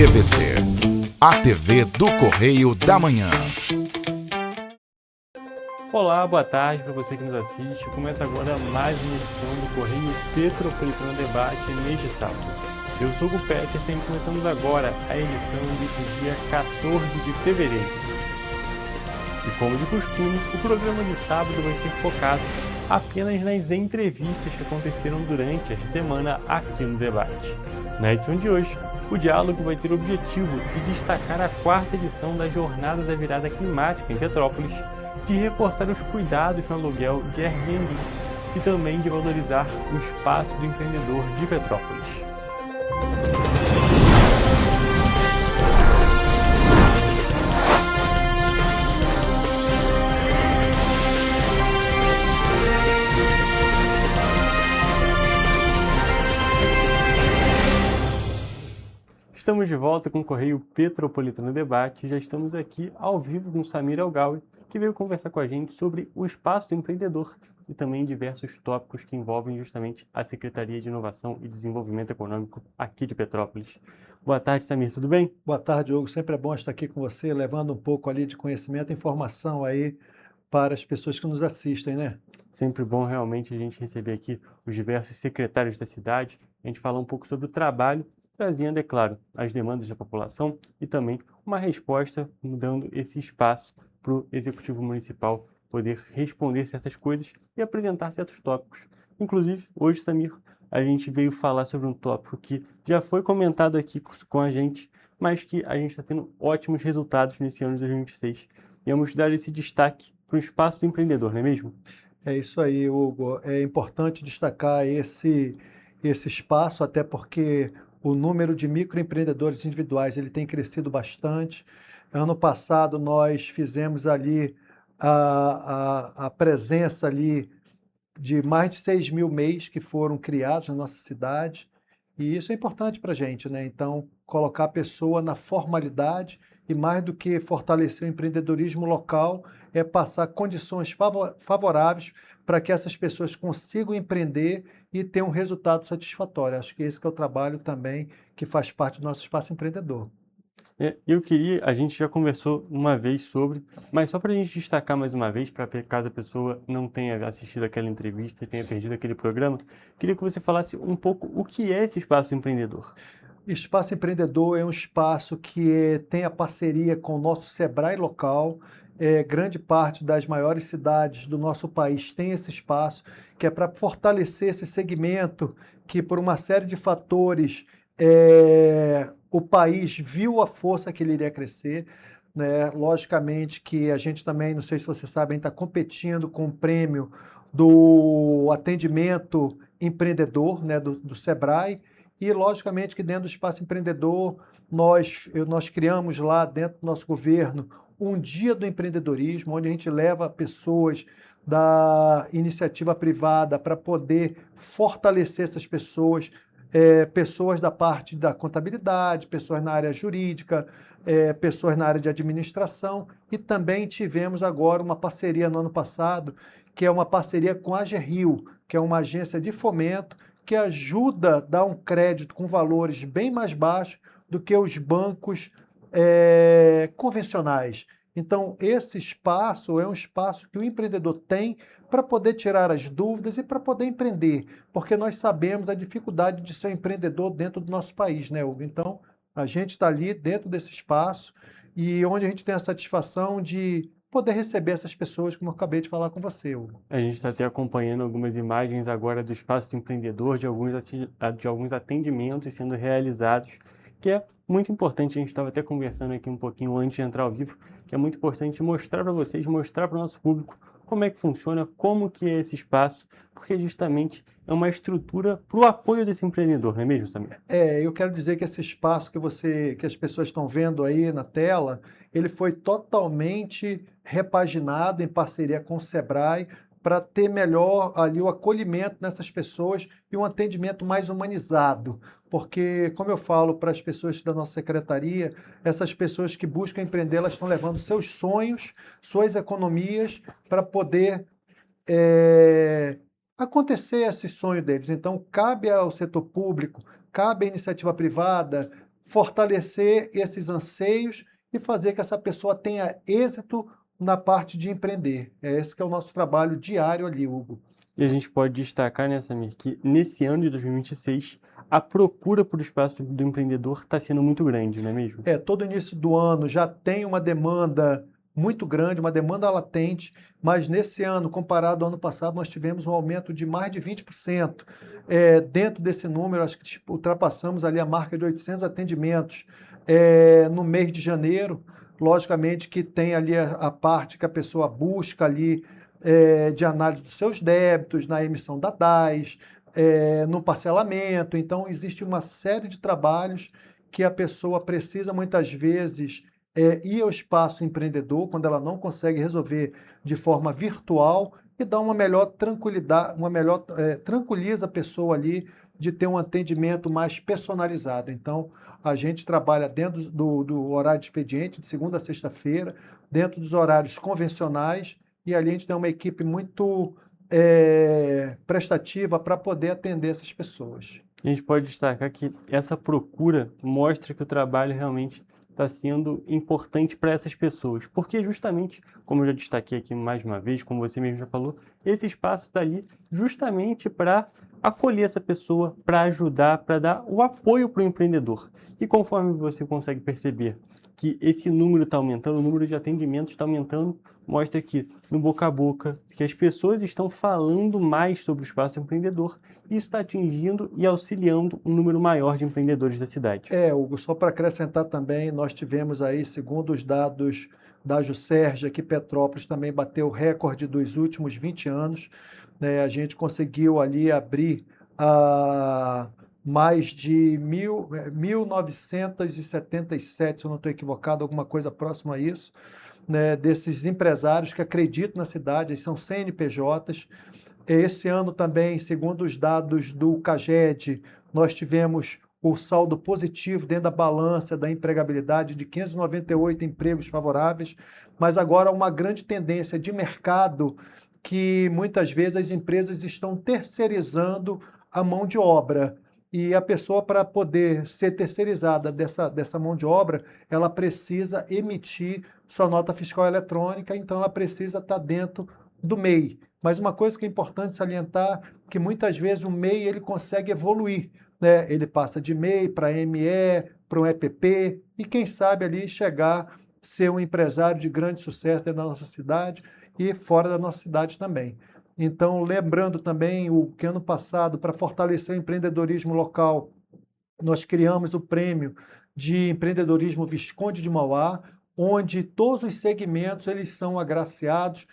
TVC, a TV do Correio da Manhã. Olá, boa tarde para você que nos assiste. Começa agora mais uma edição do Correio Petropolitano Debate neste sábado. Eu sou o Peterson e começamos agora a edição deste dia 14 de fevereiro. E como de costume, o programa de sábado vai ser focado apenas nas entrevistas que aconteceram durante a semana aqui no debate. Na edição de hoje, o diálogo vai ter o objetivo de destacar a quarta edição da Jornada da Virada Climática em Petrópolis, de reforçar os cuidados no aluguel de Airbnb e também de valorizar o espaço do empreendedor de Petrópolis. Estamos de volta com o Correio Petropolitano Debate. Já estamos aqui ao vivo com Samir Algawi, que veio conversar com a gente sobre o espaço do empreendedor e também diversos tópicos que envolvem justamente a Secretaria de Inovação e Desenvolvimento Econômico aqui de Petrópolis. Boa tarde, Samir, tudo bem? Boa tarde, Hugo. Sempre é bom estar aqui com você, levando um pouco ali de conhecimento e informação aí para as pessoas que nos assistem, né? Sempre bom realmente a gente receber aqui os diversos secretários da cidade, a gente falar um pouco sobre o trabalho, trazendo, é claro, as demandas da população e também uma resposta, dando esse espaço para o Executivo Municipal poder responder certas coisas e apresentar certos tópicos. Inclusive, hoje, Samir, a gente veio falar sobre um tópico que já foi comentado aqui com a gente, mas que a gente está tendo ótimos resultados nesse ano de 2026. E vamos dar esse destaque para o espaço do empreendedor, não é mesmo? É isso aí, Hugo. É importante destacar esse espaço, até porque o número de microempreendedores individuais ele tem crescido bastante. Ano passado nós fizemos ali a presença ali de mais de 6.000 MEIs que foram criados na nossa cidade, e isso é importante para a gente, né? Então, colocar a pessoa na formalidade e mais do que fortalecer o empreendedorismo local, é passar condições favoráveis para que essas pessoas consigam empreender e ter um resultado satisfatório. Acho que esse que é o trabalho também que faz parte do nosso espaço empreendedor. A gente já conversou uma vez sobre, mas só para a gente destacar mais uma vez, para caso a pessoa não tenha assistido aquela entrevista e tenha perdido aquele programa, queria que você falasse um pouco o que é esse espaço empreendedor. Espaço Empreendedor é um espaço que tem a parceria com o nosso Sebrae local. Grande parte das maiores cidades do nosso país tem esse espaço, que é para fortalecer esse segmento que, por uma série de fatores, o país viu a força que ele iria crescer, né? Logicamente que a gente também, não sei se vocês sabem, está competindo com o prêmio do atendimento empreendedor, né, do Sebrae. E, logicamente, que dentro do Espaço Empreendedor, nós criamos lá dentro do nosso governo um dia do empreendedorismo, onde a gente leva pessoas da iniciativa privada para poder fortalecer essas pessoas, pessoas da parte da contabilidade, pessoas na área jurídica, pessoas na área de administração, e também tivemos agora uma parceria no ano passado, que é uma parceria com a AGRIO, que é uma agência de fomento, que ajuda a dar um crédito com valores bem mais baixos do que os bancos convencionais. Então, esse espaço é um espaço que o empreendedor tem para poder tirar as dúvidas e para poder empreender, porque nós sabemos a dificuldade de ser empreendedor dentro do nosso país, né, Hugo? Então, a gente está ali dentro desse espaço e onde a gente tem a satisfação de poder receber essas pessoas, como eu acabei de falar com você, Hugo. A gente está até acompanhando algumas imagens agora do espaço do empreendedor, de alguns atendimentos sendo realizados, que é muito importante. A gente estava até conversando aqui um pouquinho antes de entrar ao vivo, que é muito importante mostrar para vocês, mostrar para o nosso público como é que funciona, como que é esse espaço, porque justamente é uma estrutura para o apoio desse empreendedor, não é mesmo, Samir? Eu quero dizer que esse espaço que as pessoas estão vendo aí na tela, ele foi totalmente repaginado em parceria com o Sebrae para ter melhor ali o acolhimento nessas pessoas e um atendimento mais humanizado. Porque, como eu falo para as pessoas da nossa secretaria, essas pessoas que buscam empreender, elas estão levando seus sonhos, suas economias para poder acontecer esse sonho deles. Então, cabe ao setor público, cabe à iniciativa privada fortalecer esses anseios e fazer que essa pessoa tenha êxito na parte de empreender. É esse que é o nosso trabalho diário ali, Hugo. E a gente pode destacar, né, Samir, que nesse ano de 2026, a procura por espaço do empreendedor está sendo muito grande, não é mesmo? Todo início do ano já tem uma demanda muito grande, uma demanda latente, mas nesse ano, comparado ao ano passado, nós tivemos um aumento de mais de 20%. Dentro desse número, acho que ultrapassamos ali a marca de 800 atendimentos no mês de janeiro. Logicamente que tem ali a parte que a pessoa busca ali de análise dos seus débitos, na emissão da DAS, no parcelamento. Então, existe uma série de trabalhos que a pessoa precisa muitas vezes ir ao espaço empreendedor quando ela não consegue resolver de forma virtual e dá uma melhor tranquilidade, tranquiliza a pessoa ali de ter um atendimento mais personalizado. Então, a gente trabalha dentro do horário de expediente, de segunda a sexta-feira, dentro dos horários convencionais, e ali a gente tem uma equipe muito prestativa para poder atender essas pessoas. A gente pode destacar que essa procura mostra que o trabalho realmente está sendo importante para essas pessoas, porque justamente, como eu já destaquei aqui mais uma vez, como você mesmo já falou, esse espaço está ali justamente para acolher essa pessoa, para ajudar, para dar o apoio para o empreendedor. E conforme você consegue perceber que esse número está aumentando, o número de atendimentos está aumentando, mostra que no boca a boca, que as pessoas estão falando mais sobre o espaço empreendedor, e isso está atingindo e auxiliando um número maior de empreendedores da cidade. Hugo, só para acrescentar também, nós tivemos aí, segundo os dados da Juscerja, que Petrópolis também bateu o recorde dos últimos 20 anos, né? A gente conseguiu ali abrir mais de 1.977, se eu não estou equivocado, alguma coisa próxima a isso, né, desses empresários que acreditam na cidade, são CNPJs. Esse ano também, segundo os dados do CAGED, nós tivemos o saldo positivo dentro da balança da empregabilidade de 598 empregos favoráveis, mas agora uma grande tendência de mercado que muitas vezes as empresas estão terceirizando a mão de obra. E a pessoa, para poder ser terceirizada dessa mão de obra, ela precisa emitir sua nota fiscal eletrônica, então ela precisa estar dentro do MEI. Mas uma coisa que é importante salientar, que muitas vezes o MEI ele consegue evoluir, né? Ele passa de MEI para ME, para um EPP, e quem sabe ali chegar a ser um empresário de grande sucesso dentro da nossa cidade e fora da nossa cidade também. Então, lembrando também que ano passado, para fortalecer o empreendedorismo local, nós criamos o prêmio de empreendedorismo Visconde de Mauá, onde todos os segmentos eles são agraciados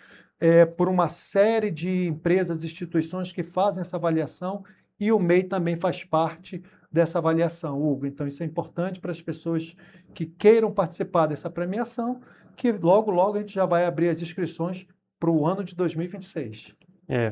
por uma série de empresas e instituições que fazem essa avaliação, e o MEI também faz parte dessa avaliação, Hugo. Então, isso é importante para as pessoas que queiram participar dessa premiação, que logo, logo a gente já vai abrir as inscrições para o ano de 2026.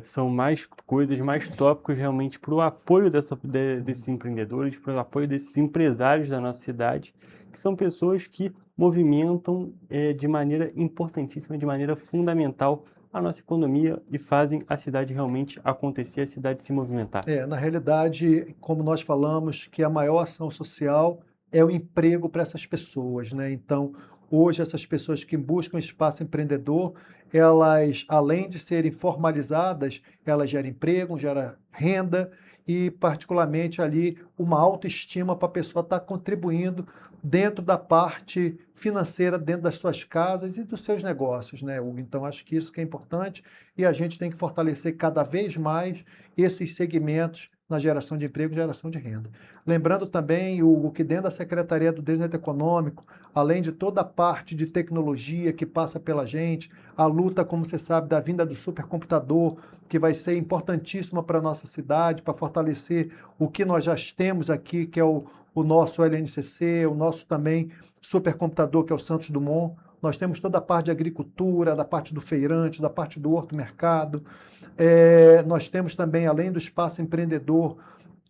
São mais coisas, mais tópicos realmente para o apoio desses empreendedores, para o apoio desses empresários da nossa cidade, que são pessoas que movimentam de maneira importantíssima, de maneira fundamental a nossa economia e fazem a cidade realmente acontecer, a cidade se movimentar. Na realidade, como nós falamos, que a maior ação social é o emprego para essas pessoas, né? Então, hoje, essas pessoas que buscam espaço empreendedor, elas, além de serem formalizadas, elas geram emprego, geram renda e, particularmente, ali uma autoestima para a pessoa estar contribuindo dentro da parte financeira, dentro das suas casas e dos seus negócios, né, Hugo? Então, acho que isso que é importante e a gente tem que fortalecer cada vez mais esses segmentos na geração de emprego e geração de renda. Lembrando também, Hugo, que dentro da Secretaria do Desenvolvimento Econômico, além de toda a parte de tecnologia que passa pela gente, a luta, como você sabe, da vinda do supercomputador, que vai ser importantíssima para a nossa cidade, para fortalecer o que nós já temos aqui, que é o nosso LNCC, o nosso também supercomputador, que é o Santos Dumont. Nós temos toda a parte de agricultura, da parte do feirante, da parte do horto-mercado. Nós temos também, além do espaço empreendedor,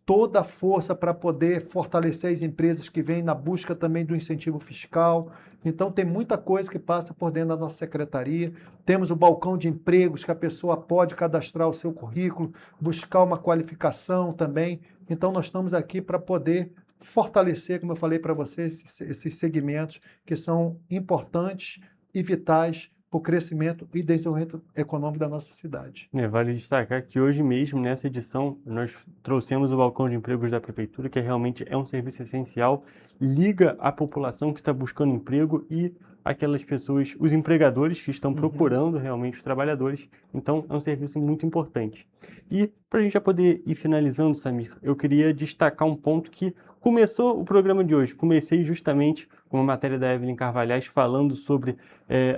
toda a força para poder fortalecer as empresas que vêm na busca também do incentivo fiscal. Então, tem muita coisa que passa por dentro da nossa secretaria. Temos o balcão de empregos, que a pessoa pode cadastrar o seu currículo, buscar uma qualificação também. Então, nós estamos aqui para poder fortalecer, como eu falei para você, esses segmentos que são importantes e vitais para o crescimento e desenvolvimento econômico da nossa cidade. Vale destacar que hoje mesmo, nessa edição, nós trouxemos o balcão de empregos da prefeitura, que realmente é um serviço essencial, liga a população que está buscando emprego e aquelas pessoas, os empregadores que estão procurando realmente os trabalhadores. Então, é um serviço muito importante. E para a gente já poder ir finalizando, Samir, eu queria destacar um ponto que começou o programa de hoje. Comecei justamente com uma matéria da Evelyn Carvalhais falando sobre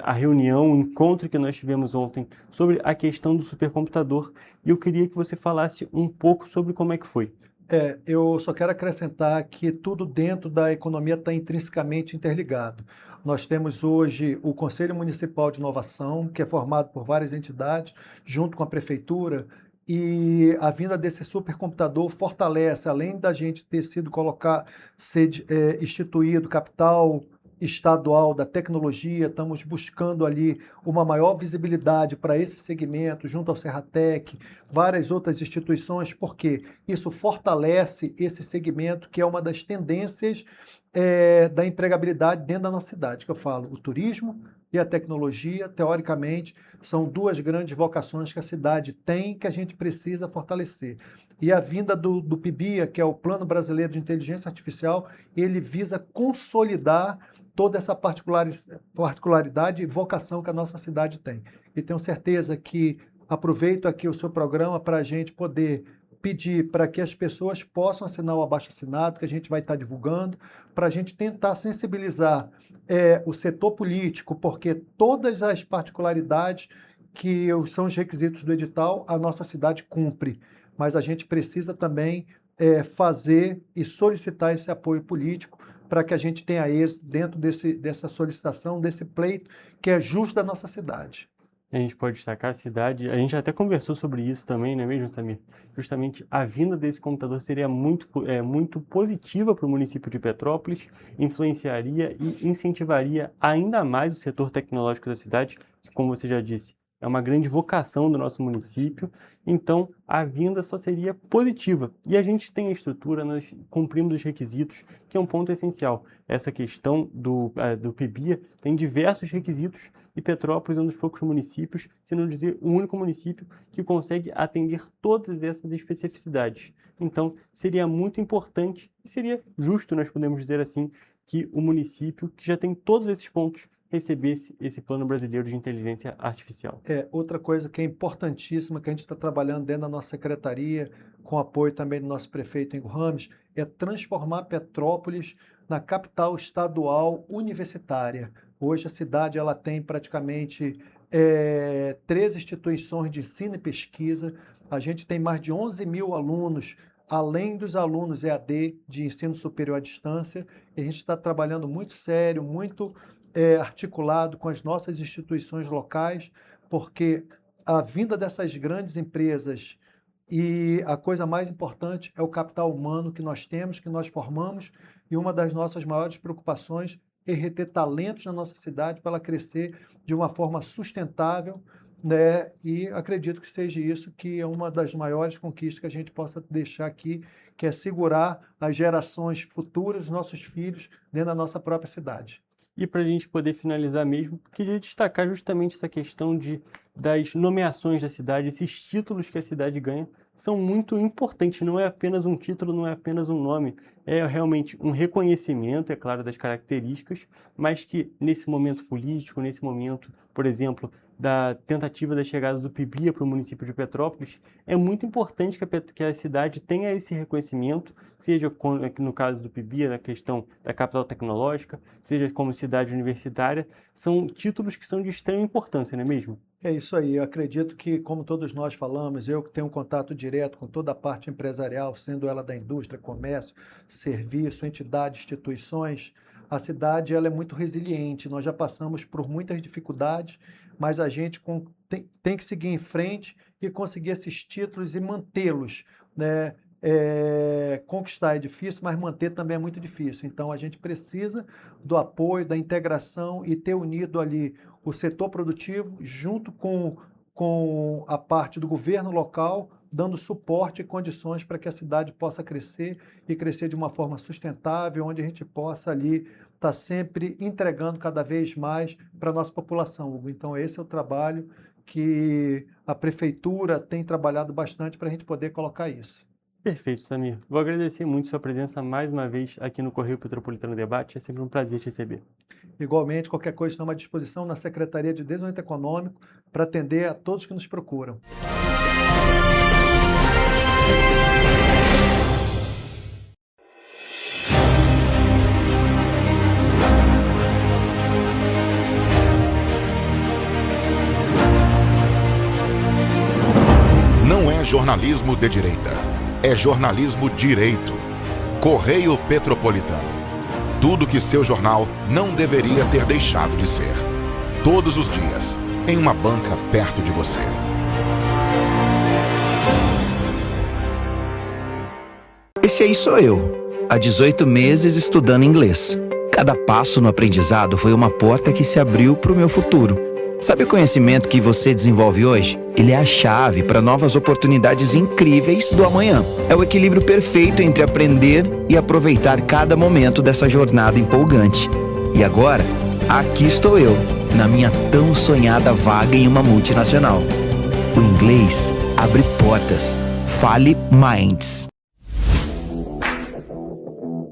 a reunião, o encontro que nós tivemos ontem sobre a questão do supercomputador, e eu queria que você falasse um pouco sobre como é que foi. Eu só quero acrescentar que tudo dentro da economia está intrinsecamente interligado. Nós temos hoje o Conselho Municipal de Inovação, que é formado por várias entidades, junto com a prefeitura, e a vinda desse supercomputador fortalece, além da gente ter instituído capital estadual da tecnologia, estamos buscando ali uma maior visibilidade para esse segmento, junto ao Serratec, várias outras instituições, porque isso fortalece esse segmento, que é uma das tendências da empregabilidade dentro da nossa cidade, que eu falo, o turismo e a tecnologia, teoricamente, são duas grandes vocações que a cidade tem, que a gente precisa fortalecer. E a vinda do PIBIA, que é o Plano Brasileiro de Inteligência Artificial, ele visa consolidar toda essa particularidade e vocação que a nossa cidade tem. E tenho certeza que aproveito aqui o seu programa para a gente poder pedir para que as pessoas possam assinar o abaixo-assinado, que a gente vai estar divulgando, para a gente tentar sensibilizar o setor político, porque todas as particularidades que são os requisitos do edital, a nossa cidade cumpre. Mas a gente precisa também fazer e solicitar esse apoio político para que a gente tenha êxito dentro dessa solicitação, desse pleito, que é justo da nossa cidade. A gente pode destacar a cidade, a gente até conversou sobre isso também, não é mesmo, Samir? Justamente a vinda desse computador seria muito positiva para o município de Petrópolis, influenciaria e incentivaria ainda mais o setor tecnológico da cidade, que, como você já disse, é uma grande vocação do nosso município, então a vinda só seria positiva. E a gente tem a estrutura, nós cumprimos os requisitos, que é um ponto essencial. Essa questão do PIBIA tem diversos requisitos e Petrópolis é um dos poucos municípios, se não dizer o único município, que consegue atender todas essas especificidades. Então seria muito importante e seria justo, nós podemos dizer assim, que o município, que já tem todos esses pontos, recebesse esse Plano Brasileiro de Inteligência Artificial. Outra coisa que é importantíssima, que a gente está trabalhando dentro da nossa secretaria, com apoio também do nosso prefeito Ingo Rames, é transformar Petrópolis na capital estadual universitária. Hoje a cidade ela tem praticamente 3 instituições de ensino e pesquisa, a gente tem mais de 11 mil alunos, além dos alunos EAD de ensino superior à distância, e a gente está trabalhando muito sério, muito articulado com as nossas instituições locais, porque a vinda dessas grandes empresas e a coisa mais importante é o capital humano que nós temos, que nós formamos, e uma das nossas maiores preocupações é reter talentos na nossa cidade para ela crescer de uma forma sustentável, né? E acredito que seja isso que é uma das maiores conquistas que a gente possa deixar aqui, que é segurar as gerações futuras, os nossos filhos, dentro da nossa própria cidade. E para a gente poder finalizar mesmo, queria destacar justamente essa questão das nomeações da cidade, esses títulos que a cidade ganha, são muito importantes, não é apenas um título, não é apenas um nome, é realmente um reconhecimento, é claro, das características, mas que nesse momento político, nesse momento, por exemplo, da tentativa da chegada do PIBIA para o município de Petrópolis, é muito importante que a cidade tenha esse reconhecimento, seja no caso do PIBIA, na questão da capital tecnológica, seja como cidade universitária, são títulos que são de extrema importância, não é mesmo? É isso aí, eu acredito que, como todos nós falamos, eu que tenho um contato direto com toda a parte empresarial, sendo ela da indústria, comércio, serviço, entidades, instituições, a cidade ela é muito resiliente, nós já passamos por muitas dificuldades, mas a gente tem que seguir em frente e conseguir esses títulos e mantê-los, né? Conquistar é difícil, mas manter também é muito difícil. Então a gente precisa do apoio, da integração e ter unido ali o setor produtivo junto com a parte do governo local dando suporte e condições para que a cidade possa crescer e crescer de uma forma sustentável, onde a gente possa ali estar sempre entregando cada vez mais para a nossa população, Hugo. Então, esse é o trabalho que a prefeitura tem trabalhado bastante para a gente poder colocar isso. Perfeito, Samir. Vou agradecer muito sua presença mais uma vez aqui no Correio Petropolitano Debate. É sempre um prazer te receber. Igualmente, qualquer coisa estamos à disposição na Secretaria de Desenvolvimento Econômico para atender a todos que nos procuram. Não é jornalismo de direita, é jornalismo direito. Correio Petropolitano. Tudo que seu jornal não deveria ter deixado de ser. Todos os dias, em uma banca perto de você. Esse aí sou eu, há 18 meses estudando inglês. Cada passo no aprendizado foi uma porta que se abriu para o meu futuro. Sabe o conhecimento que você desenvolve hoje? Ele é a chave para novas oportunidades incríveis do amanhã. É o equilíbrio perfeito entre aprender e aproveitar cada momento dessa jornada empolgante. E agora, aqui estou eu, na minha tão sonhada vaga em uma multinacional. O inglês abre portas. Fale Minds.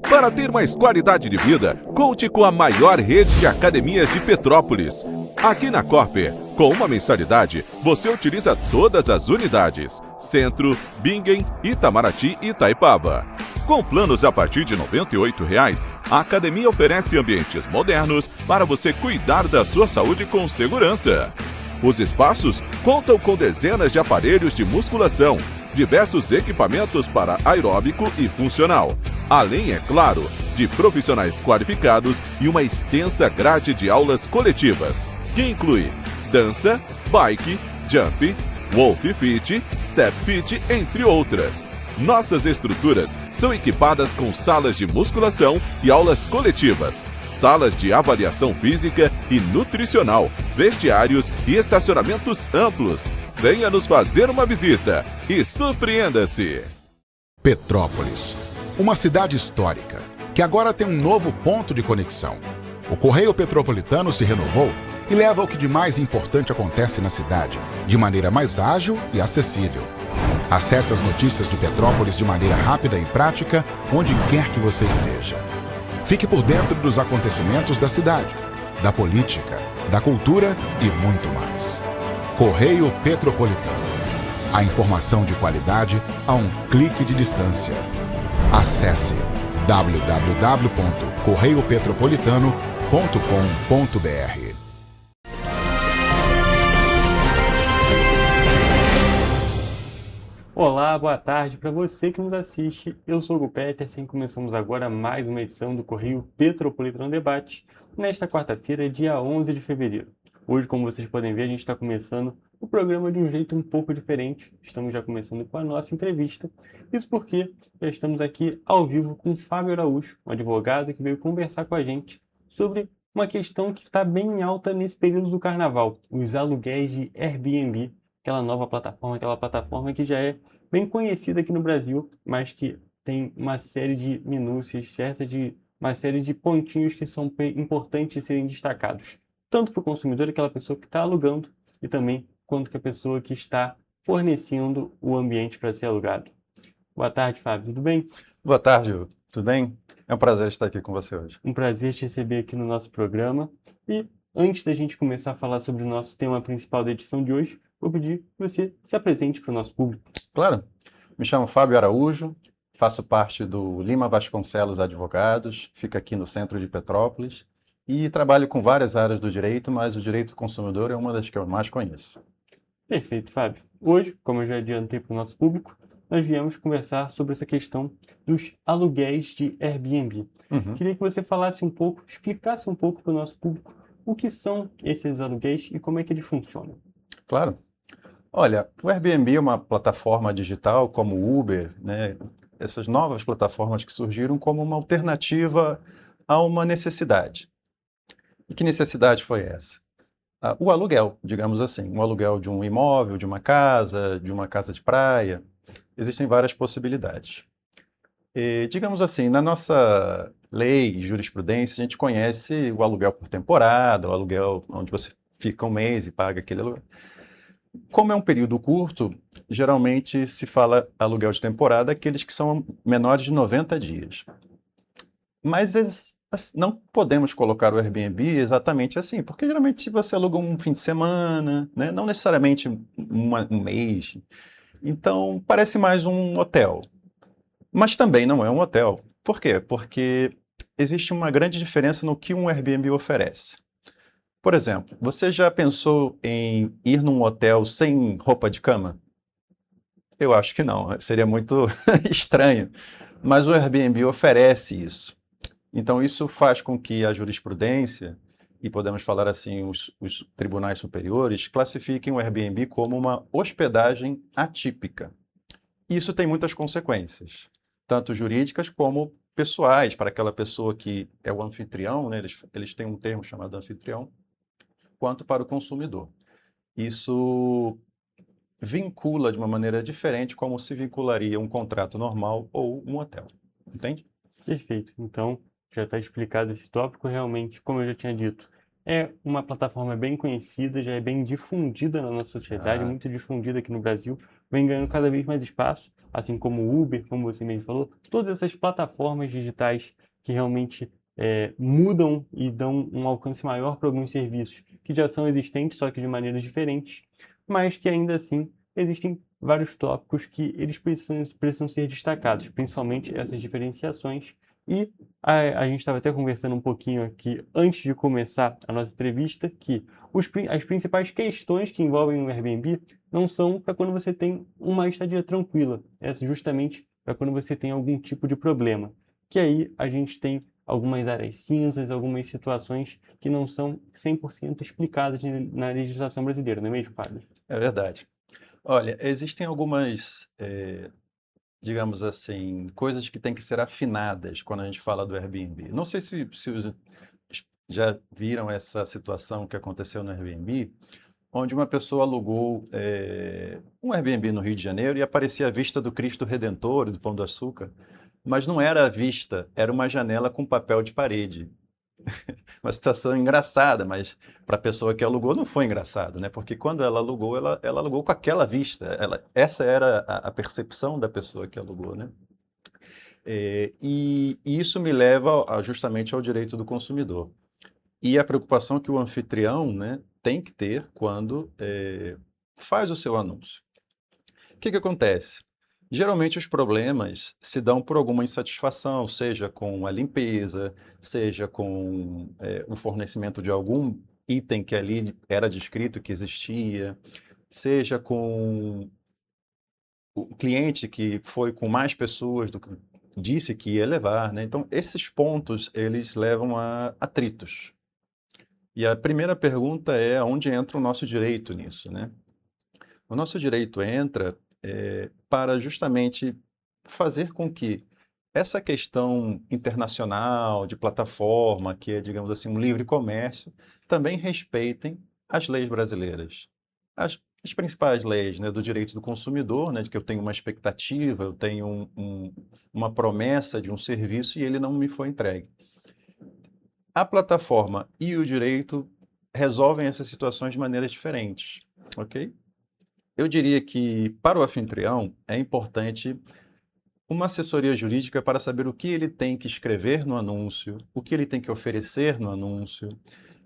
Para ter mais qualidade de vida, conte com a maior rede de academias de Petrópolis. Aqui na Corper, com uma mensalidade, você utiliza todas as unidades: Centro, Bingen, Itamaraty e Itaipava. Com planos a partir de R$ 98,00, a academia oferece ambientes modernos para você cuidar da sua saúde com segurança. Os espaços contam com dezenas de aparelhos de musculação, diversos equipamentos para aeróbico e funcional, além, é claro, de profissionais qualificados e uma extensa grade de aulas coletivas, que inclui dança, bike, jump, wolf fit, step fit, entre outras. Nossas estruturas são equipadas com salas de musculação e aulas coletivas, salas de avaliação física e nutricional, vestiários e estacionamentos amplos. Venha nos fazer uma visita e surpreenda-se! Petrópolis, uma cidade histórica, que agora tem um novo ponto de conexão. O Correio Petropolitano se renovou e leva o que de mais importante acontece na cidade, de maneira mais ágil e acessível. Acesse as notícias de Petrópolis de maneira rápida e prática, onde quer que você esteja. Fique por dentro dos acontecimentos da cidade, da política, da cultura e muito mais. Correio Petropolitano. A informação de qualidade a um clique de distância. Acesse www.correiopetropolitano.com.br. Olá, boa tarde para você que nos assiste. Eu sou o Hugo Petersen e começamos agora mais uma edição do Correio Petropolitano Debate, nesta quarta-feira, dia 11 de fevereiro. Hoje, como vocês podem ver, a gente está começando o programa de um jeito um pouco diferente. Estamos já começando com a nossa entrevista. Isso porque já estamos aqui ao vivo com Fábio Araújo, um advogado que veio conversar com a gente sobre uma questão que está bem em alta nesse período do carnaval, os aluguéis de Airbnb, aquela nova plataforma, aquela plataforma que já é bem conhecida aqui no Brasil, mas que tem uma série de minúcias, uma série de pontinhos que são importantes de serem destacados, tanto para o consumidor, aquela pessoa que está alugando, e também quanto que a pessoa que está fornecendo o ambiente para ser alugado. Boa tarde, Fábio, tudo bem? Boa tarde, Hugo. Tudo bem? É um prazer estar aqui com você hoje. Um prazer te receber aqui no nosso programa. E antes da gente começar a falar sobre o nosso tema principal da edição de hoje, vou pedir que você se apresente para o nosso público. Claro. Me chamo Fábio Araújo, faço parte do Lima Vasconcelos Advogados, fica aqui no centro de Petrópolis e trabalho com várias áreas do direito, mas o direito do consumidor é uma das que eu mais conheço. Perfeito, Fábio. Hoje, como eu já adiantei para o nosso público, nós viemos conversar sobre essa questão dos aluguéis de Airbnb. Queria que você falasse um pouco, explicasse um pouco para o nosso público o que são esses aluguéis e como é que eles funcionam. Claro. Olha, o Airbnb é uma plataforma digital como o Uber, né? Essas novas plataformas que surgiram como uma alternativa a uma necessidade. E que necessidade foi essa? O aluguel, digamos assim, um aluguel de um imóvel, de uma casa de praia. Existem várias possibilidades. Digamos assim, na nossa lei e jurisprudência, a gente conhece o aluguel por temporada, o aluguel onde você fica um mês e paga aquele aluguel. Como é um período curto, geralmente se fala aluguel de temporada aqueles que são menores de 90 dias. Mas não podemos colocar o Airbnb exatamente assim, porque geralmente se você aluga um fim de semana, né, não necessariamente um mês, então parece mais um hotel. Mas também não é um hotel. Por quê? Porque existe uma grande diferença no que um Airbnb oferece. Por exemplo, você já pensou em ir num hotel sem roupa de cama? Eu acho que não, seria muito estranho. Mas o Airbnb oferece isso. Então, isso faz com que a jurisprudência, e podemos falar assim, os tribunais superiores, classifiquem o Airbnb como uma hospedagem atípica. Isso tem muitas consequências, tanto jurídicas como pessoais, para aquela pessoa que é o anfitrião, né? Eles têm um termo chamado anfitrião, quanto para o consumidor. Isso vincula de uma maneira diferente como se vincularia um contrato normal ou um hotel. Entende? Perfeito. Então, já está explicado esse tópico. Realmente, como eu já tinha dito, é uma plataforma bem conhecida, já é bem difundida na nossa sociedade, muito difundida aqui no Brasil, vem ganhando cada vez mais espaço, assim como o Uber, como você mesmo falou, todas essas plataformas digitais que realmente mudam e dão um alcance maior para alguns serviços que já são existentes, só que de maneiras diferentes, mas que ainda assim existem vários tópicos que eles precisam ser destacados, principalmente essas diferenciações. E a gente estava até conversando um pouquinho aqui antes de começar a nossa entrevista que as principais questões que envolvem o Airbnb não são para quando você tem uma estadia tranquila, é justamente para quando você tem algum tipo de problema. Que aí a gente tem algumas áreas cinzas, algumas situações que não são 100% explicadas na legislação brasileira, não é mesmo, Fábio? É verdade. Olha, existem algumas, digamos assim, coisas que têm que ser afinadas quando a gente fala do Airbnb. Não sei se já viram essa situação que aconteceu no Airbnb, onde uma pessoa alugou um Airbnb no Rio de Janeiro e aparecia a vista do Cristo Redentor e do Pão de Açúcar, mas não era a vista, era uma janela com papel de parede. Uma situação engraçada, mas para a pessoa que alugou não foi engraçado, né? Porque quando ela alugou, ela alugou com aquela vista. Essa era a percepção da pessoa que alugou, né? E isso me leva justamente ao direito do consumidor. E a preocupação que o anfitrião, né, tem que ter quando faz o seu anúncio. O que acontece? Geralmente os problemas se dão por alguma insatisfação, seja com a limpeza, seja com o fornecimento de algum item que ali era descrito que existia, seja com o cliente que foi com mais pessoas do que disse que ia levar, né? Então, esses pontos, eles levam a atritos. E a primeira pergunta é onde entra o nosso direito nisso, né? O nosso direito entra para justamente fazer com que essa questão internacional de plataforma, que é, digamos assim, um livre comércio, também respeitem as leis brasileiras. As principais leis, né, do direito do consumidor, né, de que eu tenho uma expectativa, eu tenho uma promessa de um serviço e ele não me foi entregue. A plataforma e o direito resolvem essas situações de maneiras diferentes, ok? Eu diria que, para o anfitrião, é importante uma assessoria jurídica para saber o que ele tem que escrever no anúncio, o que ele tem que oferecer no anúncio,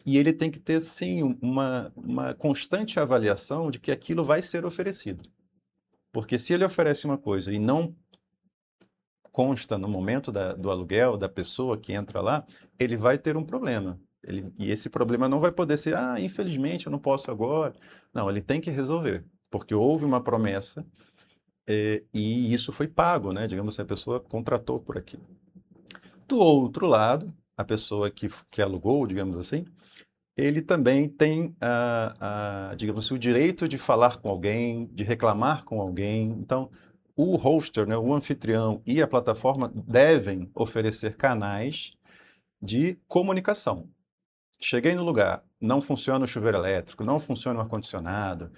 e ele tem que ter, sim, uma constante avaliação de que aquilo vai ser oferecido. Porque se ele oferece uma coisa e não consta no momento do aluguel da pessoa que entra lá, ele vai ter um problema. E esse problema não vai poder ser, infelizmente eu não posso agora. Não, ele tem que resolver, porque houve uma promessa e isso foi pago, né? Digamos assim, a pessoa contratou por aquilo. Do outro lado, a pessoa que alugou, digamos assim, ele também tem, digamos assim, o direito de falar com alguém, de reclamar com alguém. Então, o hoster, né, o anfitrião e a plataforma devem oferecer canais de comunicação. cheguei no lugar, não funciona o chuveiro elétrico, não funciona o ar-condicionado,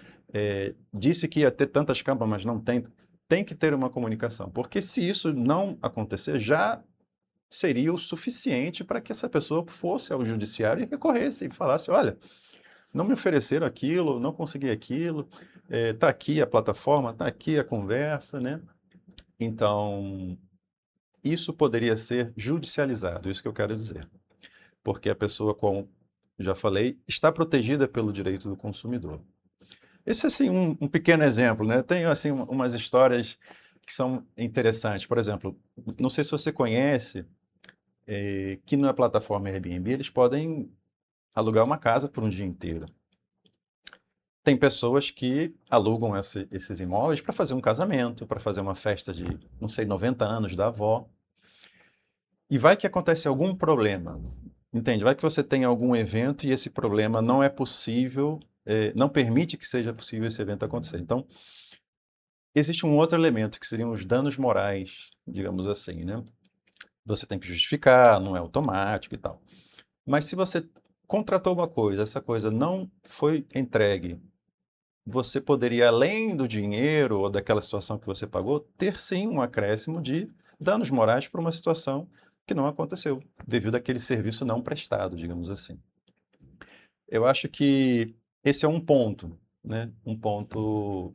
disse que ia ter tantas câmaras, mas não tem. Tem que ter uma comunicação, porque se isso não acontecer, já seria o suficiente para que essa pessoa fosse ao judiciário e recorresse e falasse, olha, não me ofereceram aquilo, não consegui aquilo, está aqui a plataforma, está aqui a conversa, né? Então, isso poderia ser judicializado, isso que eu quero dizer. Porque a pessoa, como já falei, está protegida pelo direito do consumidor. Esse é, assim, um pequeno exemplo, né? Tenho, assim, umas histórias que são interessantes. Por exemplo, não sei se você conhece, que na plataforma Airbnb eles podem alugar uma casa por um dia inteiro. Tem pessoas que alugam esses imóveis para fazer um casamento, para fazer uma festa de, não sei, 90 anos da avó. E vai que acontece algum problema, entende? Vai que você tem algum evento e esse problema não é possível, não permite que seja possível esse evento acontecer. Então, existe um outro elemento que seriam os danos morais, digamos assim, né? Você tem que justificar, não é automático e tal. Mas se você contratou uma coisa, essa coisa não foi entregue, você poderia, além do dinheiro ou daquela situação que você pagou, ter sim um acréscimo de danos morais por uma situação que não aconteceu, devido àquele serviço não prestado, digamos assim. Eu acho que esse é um ponto, né? Um ponto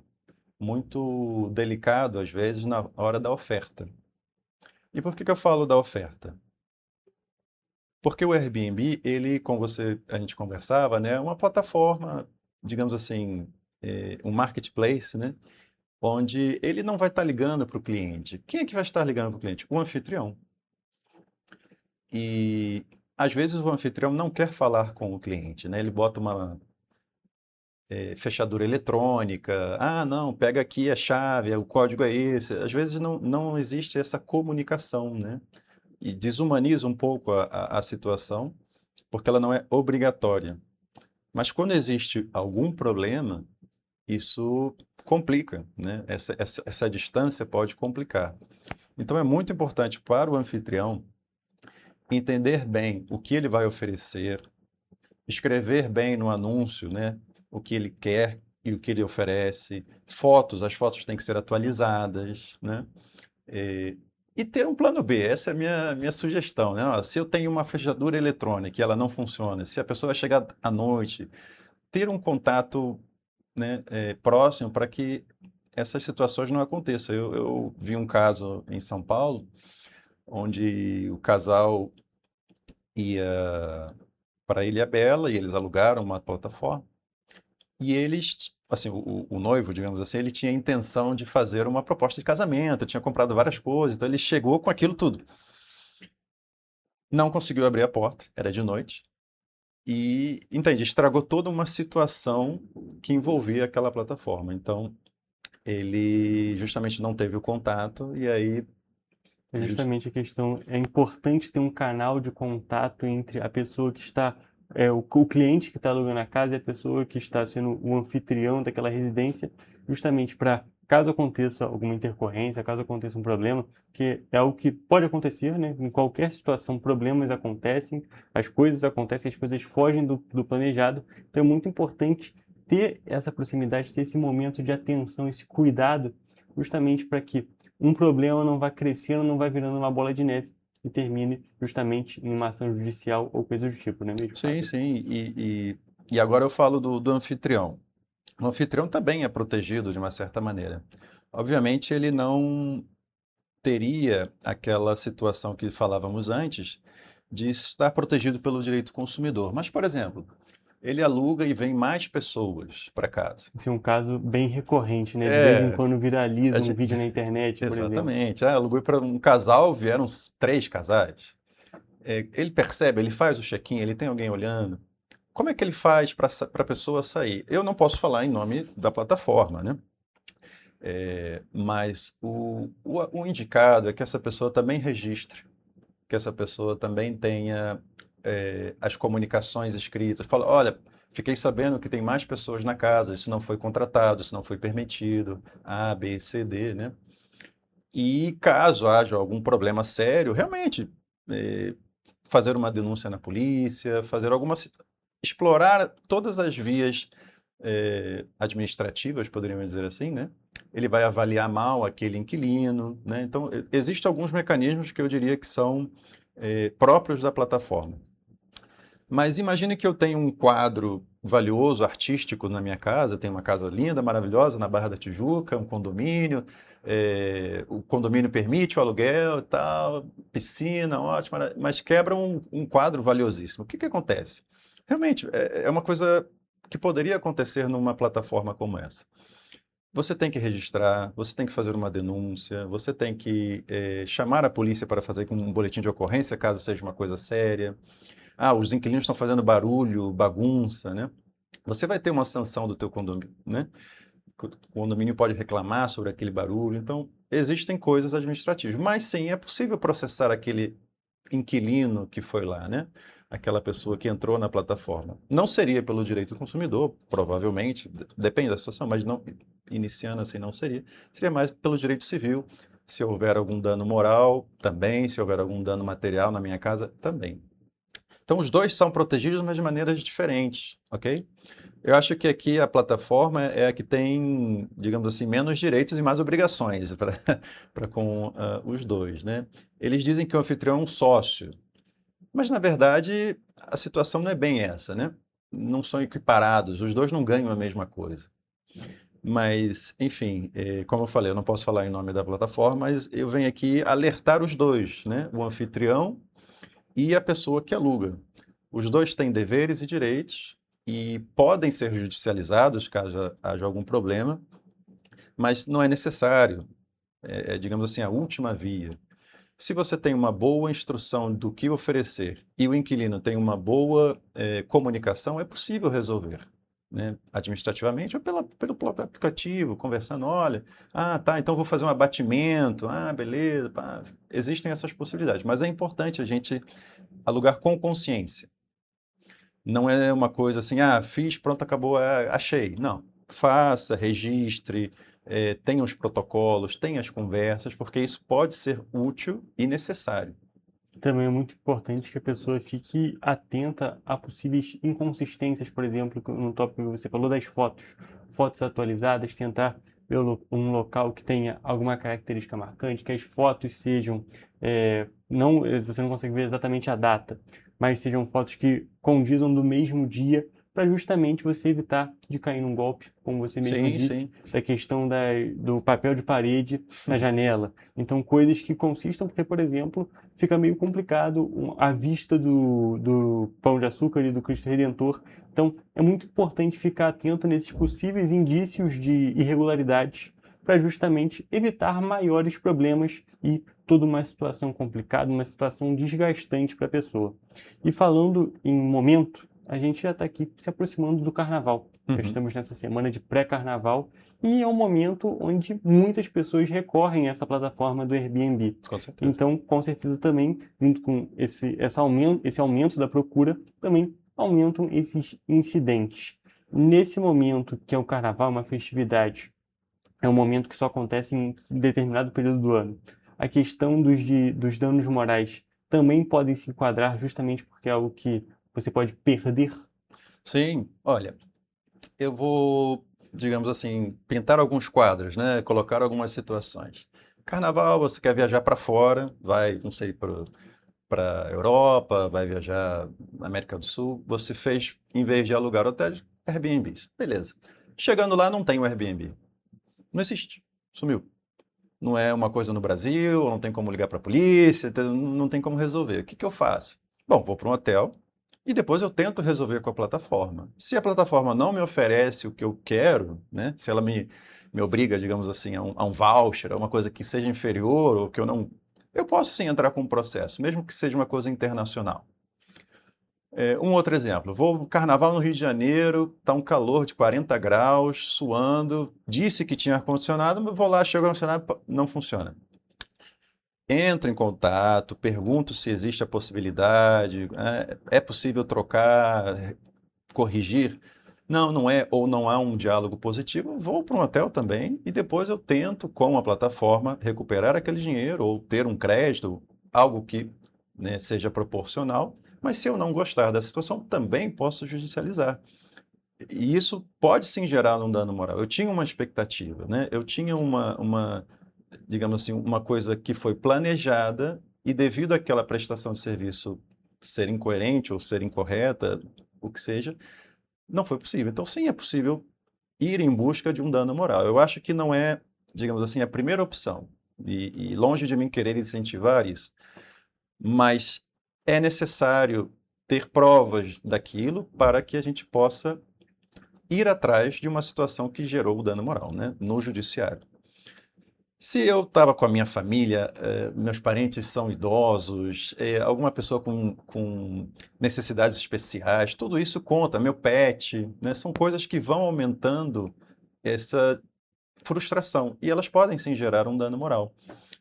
muito delicado, às vezes, na hora da oferta. E por que que eu falo da oferta? Porque o Airbnb, ele, como a gente conversava, né, é uma plataforma, digamos assim, um marketplace, né, onde ele não vai estar ligando para o cliente. Quem é que vai estar ligando para o cliente? O anfitrião. E, às vezes, o anfitrião não quer falar com o cliente, né, ele bota uma fechadura eletrônica, não, pega aqui a chave, o código é esse. Às vezes não existe essa comunicação, né, e desumaniza um pouco a situação, porque ela não é obrigatória. Mas quando existe algum problema, isso complica, né? Essa distância pode complicar. Então é muito importante para o anfitrião entender bem o que ele vai oferecer, escrever bem no anúncio, né? O que ele quer e o que ele oferece, as fotos têm que ser atualizadas, né? E ter um plano B, essa é a minha sugestão, né? Se eu tenho uma fechadura eletrônica e ela não funciona, se a pessoa vai chegar à noite, ter um contato, né, próximo para que essas situações não aconteçam. Eu vi um caso em São Paulo, onde o casal ia para Ilhabela e eles alugaram uma plataforma e eles, assim, o noivo, digamos assim, ele tinha a intenção de fazer uma proposta de casamento, tinha comprado várias coisas, então ele chegou com aquilo tudo. Não conseguiu abrir a porta, era de noite, e, entende, estragou toda uma situação que envolvia aquela plataforma. Então, ele justamente não teve o contato, e aí... É justamente a questão, é importante ter um canal de contato entre a pessoa que está, o cliente que está alugando a casa e a pessoa que está sendo o anfitrião daquela residência, justamente para, caso aconteça alguma intercorrência, caso aconteça um problema, que é algo que pode acontecer, né? Em qualquer situação, problemas acontecem, as coisas fogem do planejado, então é muito importante ter essa proximidade, ter esse momento de atenção, esse cuidado, justamente para que um problema não vai crescendo, não vai virando uma bola de neve e termine justamente em uma ação judicial ou coisa do tipo, não é mesmo? Sim, sim. E agora eu falo do anfitrião. O anfitrião também é protegido de uma certa maneira. Obviamente, ele não teria aquela situação que falávamos antes de estar protegido pelo direito do consumidor. Mas, por exemplo, ele aluga e vem mais pessoas para casa. Esse é um caso bem recorrente, né? De vez em quando viraliza um vídeo na internet, por exemplo. Exatamente. Alugou para um casal, vieram 3 casais. Ele percebe, ele faz o check-in, ele tem alguém olhando. Como é que ele faz para a pessoa sair? Eu não posso falar em nome da plataforma, né? Mas o indicado é que essa pessoa também registre, que essa pessoa também tenha as comunicações escritas. Fala, olha, fiquei sabendo que tem mais pessoas na casa, isso não foi contratado, isso não foi permitido, A, B, C, D, né? E caso haja algum problema sério, realmente fazer uma denúncia na polícia, explorar todas as vias administrativas, poderíamos dizer assim, né? Ele vai avaliar mal aquele inquilino, né? Então, existem alguns mecanismos que eu diria que são próprios da plataforma. Mas imagine que eu tenho um quadro valioso, artístico na minha casa, eu tenho uma casa linda, maravilhosa, na Barra da Tijuca, um condomínio, o condomínio permite o aluguel e tal, piscina, ótimo, mas quebra um quadro valiosíssimo. O que acontece? Realmente, é uma coisa que poderia acontecer numa plataforma como essa. Você tem que registrar, você tem que fazer uma denúncia, você tem que chamar a polícia para fazer um boletim de ocorrência, caso seja uma coisa séria. Os inquilinos estão fazendo barulho, bagunça, né? Você vai ter uma sanção do teu condomínio, né? O condomínio pode reclamar sobre aquele barulho. Então, existem coisas administrativas. Mas, sim, é possível processar aquele inquilino que foi lá, né? Aquela pessoa que entrou na plataforma. Não seria pelo direito do consumidor, provavelmente, depende da situação, mas não, iniciando assim não seria. Seria mais pelo direito civil. Se houver algum dano moral, também. Se houver algum dano material na minha casa, também. Então, os dois são protegidos, mas de maneiras diferentes, ok? Eu acho que aqui a plataforma é a que tem, digamos assim, menos direitos e mais obrigações para com os dois, né? Eles dizem que o anfitrião é um sócio, mas, na verdade, a situação não é bem essa, né? Não são equiparados, os dois não ganham a mesma coisa. Mas, enfim, como eu falei, eu não posso falar em nome da plataforma, mas eu venho aqui alertar os dois, né? O anfitrião e a pessoa que aluga. Os dois têm deveres e direitos e podem ser judicializados caso haja algum problema, mas não é necessário. Digamos assim, a última via. Se você tem uma boa instrução do que oferecer e o inquilino tem uma boa comunicação, é possível resolver, né? Administrativamente ou pelo próprio aplicativo, conversando, olha, tá, então vou fazer um abatimento, beleza, pá. Existem essas possibilidades, mas é importante a gente alugar com consciência. Não é uma coisa assim, fiz, pronto, acabou, achei. Não, faça, registre, tenha os protocolos, tenha as conversas, porque isso pode ser útil e necessário. Também é muito importante que a pessoa fique atenta a possíveis inconsistências, por exemplo, no tópico que você falou das fotos. Fotos atualizadas, tentar ver um local que tenha alguma característica marcante, que as fotos sejam, você não consegue ver exatamente a data, mas sejam fotos que condizam do mesmo dia, para justamente você evitar de cair num golpe, como você mesmo disse, da questão do papel de parede na janela. Então, coisas que consistam, porque, por exemplo, fica meio complicado a vista do Pão de Açúcar e do Cristo Redentor. Então, é muito importante ficar atento nesses possíveis indícios de irregularidades para justamente evitar maiores problemas e toda uma situação complicada, uma situação desgastante para a pessoa. E falando em momento, a gente já está aqui se aproximando do Carnaval. Já estamos nessa semana de pré-Carnaval e é um momento onde muitas pessoas recorrem a essa plataforma do Airbnb. Com certeza. Então, com certeza também, junto com esse aumento da procura, também aumentam esses incidentes. Nesse momento, que é o Carnaval, uma festividade, é um momento que só acontece em determinado período do ano. A questão dos danos morais também podem se enquadrar justamente porque é algo que você pode perder? Sim, olha, eu vou, digamos assim, pintar alguns quadros, né? Colocar algumas situações. Carnaval, você quer viajar para fora, vai, não sei, para a Europa, vai viajar na América do Sul, você fez, em vez de alugar hotéis, Airbnbs. Beleza. Chegando lá, não tem o Airbnb. Não existe. Sumiu. Não é uma coisa no Brasil, não tem como ligar para a polícia, não tem como resolver. O que eu faço? Bom, vou para um hotel e depois eu tento resolver com a plataforma. Se a plataforma não me oferece o que eu quero, né? Se ela me obriga, digamos assim, a um voucher, a uma coisa que seja inferior ou que eu não... Eu posso sim entrar com um processo, mesmo que seja uma coisa internacional. Um outro exemplo, vou no Carnaval no Rio de Janeiro, está um calor de 40 graus, suando, disse que tinha ar-condicionado, mas vou lá, chego ao ar-condicionado, não funciona. Entro em contato, pergunto se existe a possibilidade, é possível trocar, corrigir? Não, não é, ou não há um diálogo positivo, vou para um hotel também e depois eu tento, com a plataforma, recuperar aquele dinheiro ou ter um crédito, algo que né, seja proporcional, mas se eu não gostar da situação, também posso judicializar. E isso pode sim gerar um dano moral. Eu tinha uma expectativa, né? Eu tinha digamos assim, uma coisa que foi planejada e devido àquela prestação de serviço ser incoerente ou ser incorreta, o que seja, não foi possível. Então, sim, é possível ir em busca de um dano moral. Eu acho que não é, digamos assim, a primeira opção. E longe de mim querer incentivar isso, mas é necessário ter provas daquilo para que a gente possa ir atrás de uma situação que gerou o dano moral, né, no judiciário. Se eu estava com a minha família, meus parentes são idosos, alguma pessoa com necessidades especiais, tudo isso conta, meu pet, né, são coisas que vão aumentando essa frustração e elas podem sim gerar um dano moral.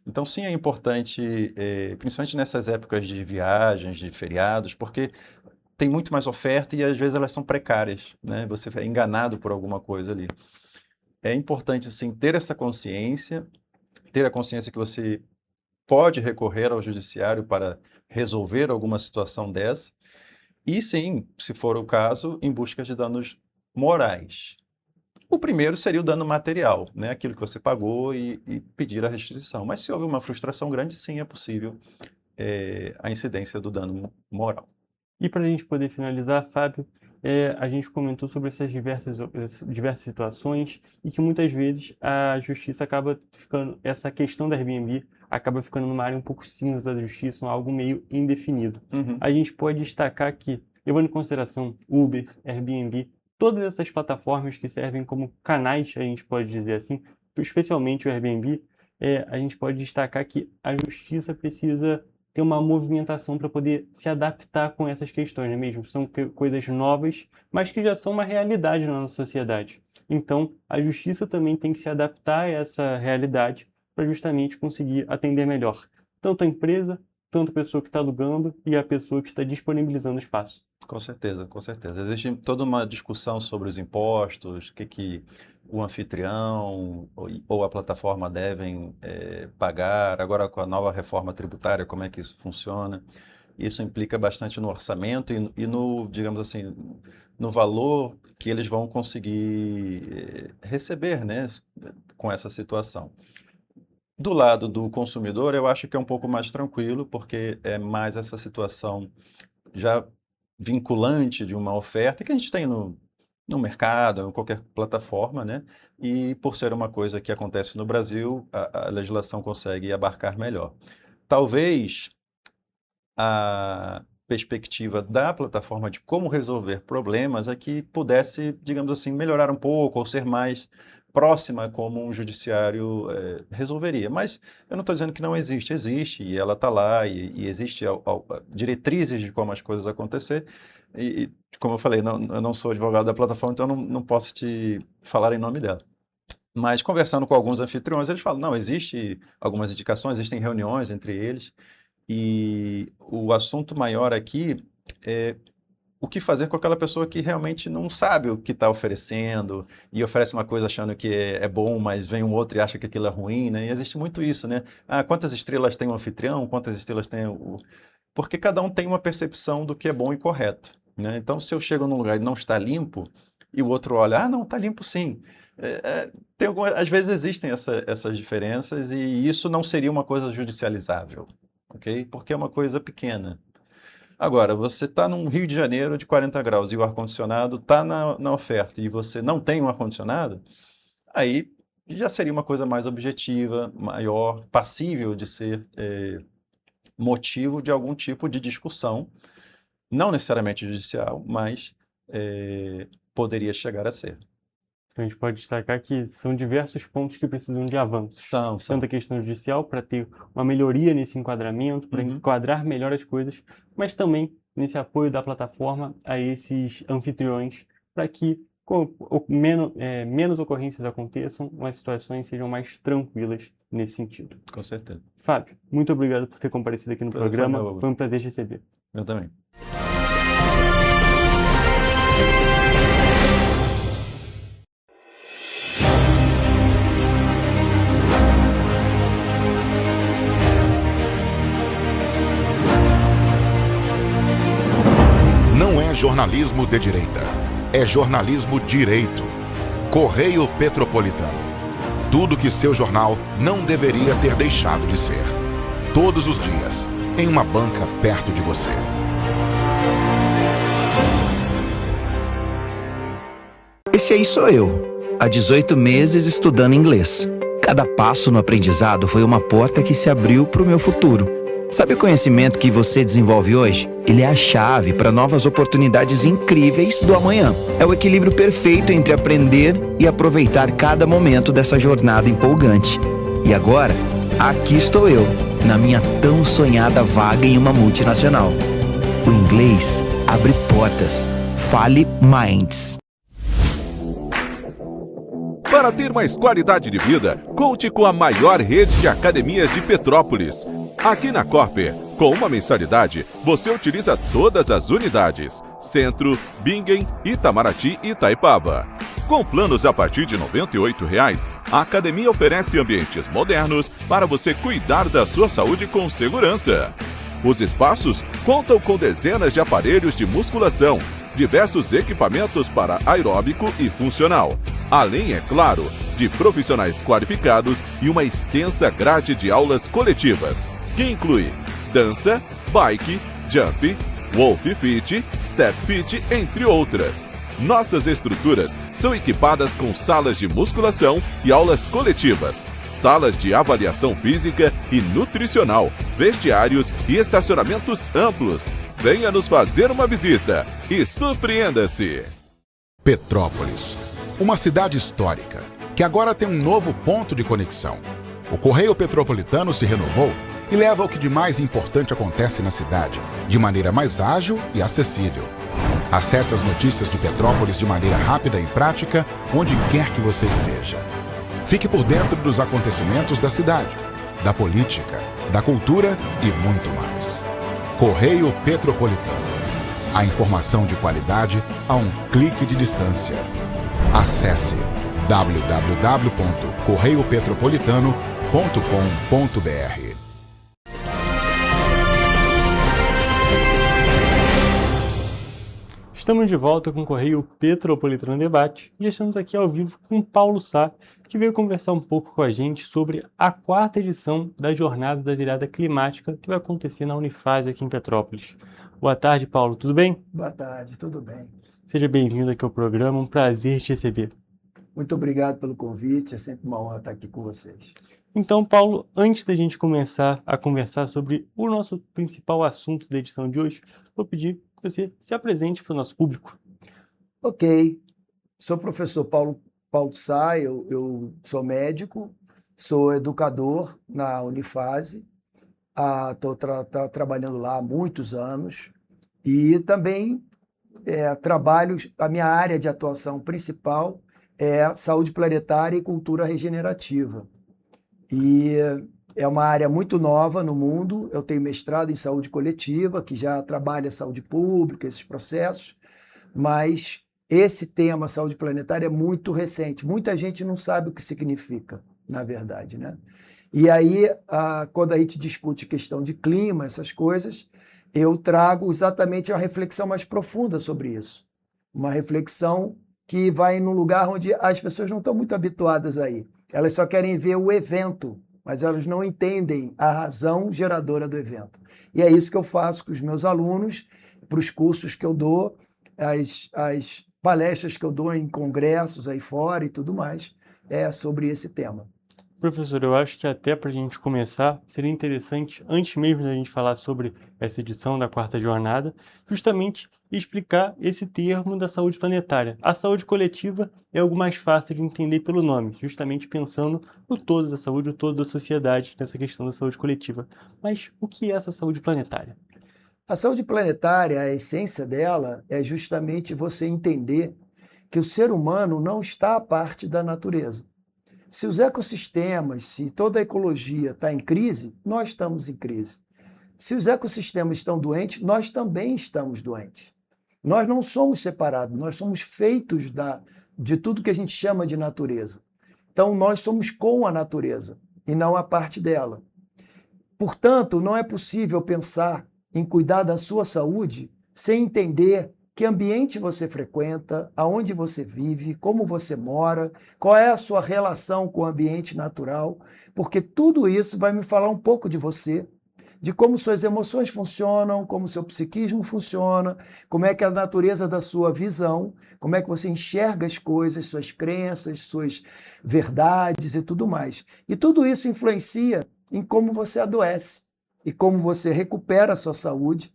Então, sim, é importante, principalmente nessas épocas de viagens, de feriados, porque tem muito mais oferta e às vezes elas são precárias, né? Você é enganado por alguma coisa ali. É importante, sim, ter essa consciência, ter a consciência que você pode recorrer ao judiciário para resolver alguma situação dessa e, sim, se for o caso, em busca de danos morais. O primeiro seria o dano material, né? Aquilo que você pagou e pedir a restituição. Mas se houve uma frustração grande, sim, é possível a incidência do dano moral. E para a gente poder finalizar, Fábio, a gente comentou sobre essas diversas situações e que muitas vezes a justiça acaba ficando, essa questão da Airbnb acaba ficando numa área um pouco cinza da justiça, algo meio indefinido. A gente pode destacar que, levando em consideração Uber, Airbnb, todas essas plataformas que servem como canais, a gente pode dizer assim, especialmente o Airbnb, a gente pode destacar que a justiça precisa ter uma movimentação para poder se adaptar com essas questões, não é mesmo? São coisas novas, mas que já são uma realidade na nossa sociedade. Então, a justiça também tem que se adaptar a essa realidade para justamente conseguir atender melhor tanto a empresa, tanto a pessoa que está alugando e a pessoa que está disponibilizando o espaço. Com certeza, com certeza. Existe toda uma discussão sobre os impostos, o que o anfitrião ou a plataforma devem pagar. Agora, com a nova reforma tributária, como é que isso funciona? Isso implica bastante no orçamento e no, digamos assim, no valor que eles vão conseguir receber, né, com essa situação. Do lado do consumidor, eu acho que é um pouco mais tranquilo, porque é mais essa situação já vinculante de uma oferta que a gente tem no mercado, em qualquer plataforma, né? E por ser uma coisa que acontece no Brasil, a legislação consegue abarcar melhor. Talvez a perspectiva da plataforma de como resolver problemas é que pudesse, digamos assim, melhorar um pouco ou ser mais próxima como um judiciário resolveria. Mas eu não estou dizendo que não existe, existe, e ela está lá, e existe diretrizes de como as coisas acontecer. E como eu falei, eu não sou advogado da plataforma, então não posso te falar em nome dela. Mas conversando com alguns anfitriões, eles falam, não, existe algumas indicações, existem reuniões entre eles, e o assunto maior aqui é o que fazer com aquela pessoa que realmente não sabe o que está oferecendo e oferece uma coisa achando que é bom, mas vem um outro e acha que aquilo é ruim, né? E existe muito isso, né? Ah, quantas estrelas tem o anfitrião, quantas estrelas tem o... Porque cada um tem uma percepção do que é bom e correto, né? Então, se eu chego num lugar e não está limpo, e o outro olha, ah, não, está limpo sim. Às vezes existem essas diferenças e isso não seria uma coisa judicializável, ok? Porque é uma coisa pequena. Agora, você está num Rio de Janeiro de 40 graus e o ar-condicionado está na oferta e você não tem um ar-condicionado, aí já seria uma coisa mais objetiva, maior, passível de ser motivo de algum tipo de discussão, não necessariamente judicial, mas poderia chegar a ser. Então, a gente pode destacar que são diversos pontos que precisam de avanços. São. Tanto a questão judicial, para ter uma melhoria nesse enquadramento, para enquadrar melhor as coisas, mas também nesse apoio da plataforma a esses anfitriões, para que menos ocorrências aconteçam, as situações sejam mais tranquilas nesse sentido. Com certeza. Fábio, muito obrigado por ter comparecido aqui no programa. Foi um prazer te receber. Eu também. jornalismo de direita. É jornalismo direito. Correio Petropolitano. Tudo que seu jornal não deveria ter deixado de ser. Todos os dias, em uma banca perto de você. Esse aí sou eu, há 18 meses estudando inglês. Cada passo no aprendizado foi uma porta que se abriu para o meu futuro. Sabe o conhecimento que você desenvolve hoje? Ele é a chave para novas oportunidades incríveis do amanhã. É o equilíbrio perfeito entre aprender e aproveitar cada momento dessa jornada empolgante. E agora, aqui estou eu, na minha tão sonhada vaga em uma multinacional. O inglês abre portas. Fale Minds. Para ter mais qualidade de vida, conte com a maior rede de academias de Petrópolis. Aqui na Corper, com uma mensalidade, você utiliza todas as unidades: Centro, Bingen, Itamaraty e Itaipava. Com planos a partir de R$ 98,00, a academia oferece ambientes modernos para você cuidar da sua saúde com segurança. Os espaços contam com dezenas de aparelhos de musculação, diversos equipamentos para aeróbico e funcional, além, é claro, de profissionais qualificados e uma extensa grade de aulas coletivas, que inclui dança, bike, jump, wolf fit, step fit, entre outras. Nossas estruturas são equipadas com salas de musculação e aulas coletivas, salas de avaliação física e nutricional, vestiários e estacionamentos amplos. Venha nos fazer uma visita e surpreenda-se! Petrópolis, uma cidade histórica, que agora tem um novo ponto de conexão. O Correio Petropolitano se renovou e leva o que de mais importante acontece na cidade, de maneira mais ágil e acessível. Acesse as notícias de Petrópolis de maneira rápida e prática, onde quer que você esteja. Fique por dentro dos acontecimentos da cidade, da política, da cultura e muito mais. Correio Petropolitano. A informação de qualidade a um clique de distância. Acesse www.correiopetropolitano.com.br. Estamos de volta com o Correio Petropolitano Debate e estamos aqui ao vivo com Paulo Sá, que veio conversar um pouco com a gente sobre a 4ª edição da Jornada da Virada Climática que vai acontecer na Unifase aqui em Petrópolis. Boa tarde, Paulo, tudo bem? Boa tarde, tudo bem. Seja bem-vindo aqui ao programa, um prazer te receber. Muito obrigado pelo convite, é sempre uma honra estar aqui com vocês. Então, Paulo, antes da gente começar a conversar sobre o nosso principal assunto da edição de hoje, vou pedir que você se apresente para o nosso público. Ok, sou o professor Paulo Sá, eu sou médico, sou educador na Unifase, estou trabalhando lá há muitos anos e também trabalho, a minha área de atuação principal é saúde planetária e cultura regenerativa. E é uma área muito nova no mundo. Eu tenho mestrado em saúde coletiva, que já trabalha saúde pública, esses processos, mas esse tema, saúde planetária, é muito recente. Muita gente não sabe o que significa, na verdade, né? E aí, quando a gente discute questão de clima, essas coisas, eu trago exatamente uma reflexão mais profunda sobre isso. Uma reflexão que vai num lugar onde as pessoas não estão muito habituadas aí. Elas só querem ver o evento, mas elas não entendem a razão geradora do evento. E é isso que eu faço com os meus alunos, para os cursos que eu dou, as palestras que eu dou em congressos aí fora e tudo mais, é sobre esse tema. Professor, eu acho que até para a gente começar, seria interessante, antes mesmo da gente falar sobre essa edição da 4ª jornada, justamente explicar esse termo da saúde planetária. A saúde coletiva é algo mais fácil de entender pelo nome, justamente pensando no todo da saúde, o todo da sociedade, nessa questão da saúde coletiva. Mas o que é essa saúde planetária? A saúde planetária, a essência dela é justamente você entender que o ser humano não está à parte da natureza. Se os ecossistemas, se toda a ecologia está em crise, nós estamos em crise. Se os ecossistemas estão doentes, nós também estamos doentes. Nós não somos separados, nós somos feitos de tudo que a gente chama de natureza. Então, nós somos com a natureza e não a parte dela. Portanto, não é possível pensar em cuidar da sua saúde sem entender que ambiente você frequenta, aonde você vive, como você mora, qual é a sua relação com o ambiente natural, porque tudo isso vai me falar um pouco de você, de como suas emoções funcionam, como seu psiquismo funciona, como é que é a natureza da sua visão, como é que você enxerga as coisas, suas crenças, suas verdades e tudo mais. E tudo isso influencia em como você adoece e como você recupera a sua saúde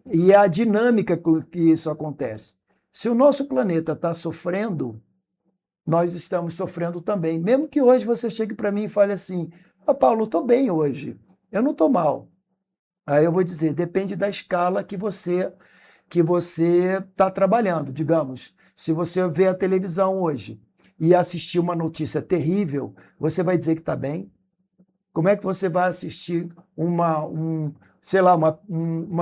e a dinâmica com que isso acontece. Se o nosso planeta está sofrendo, nós estamos sofrendo também. Mesmo que hoje você chegue para mim e fale assim, Paulo, estou bem hoje, eu não estou mal. Aí eu vou dizer, depende da escala que você está trabalhando. Digamos, se você vê a televisão hoje e assistir uma notícia terrível, você vai dizer que está bem? Como é que você vai assistir uma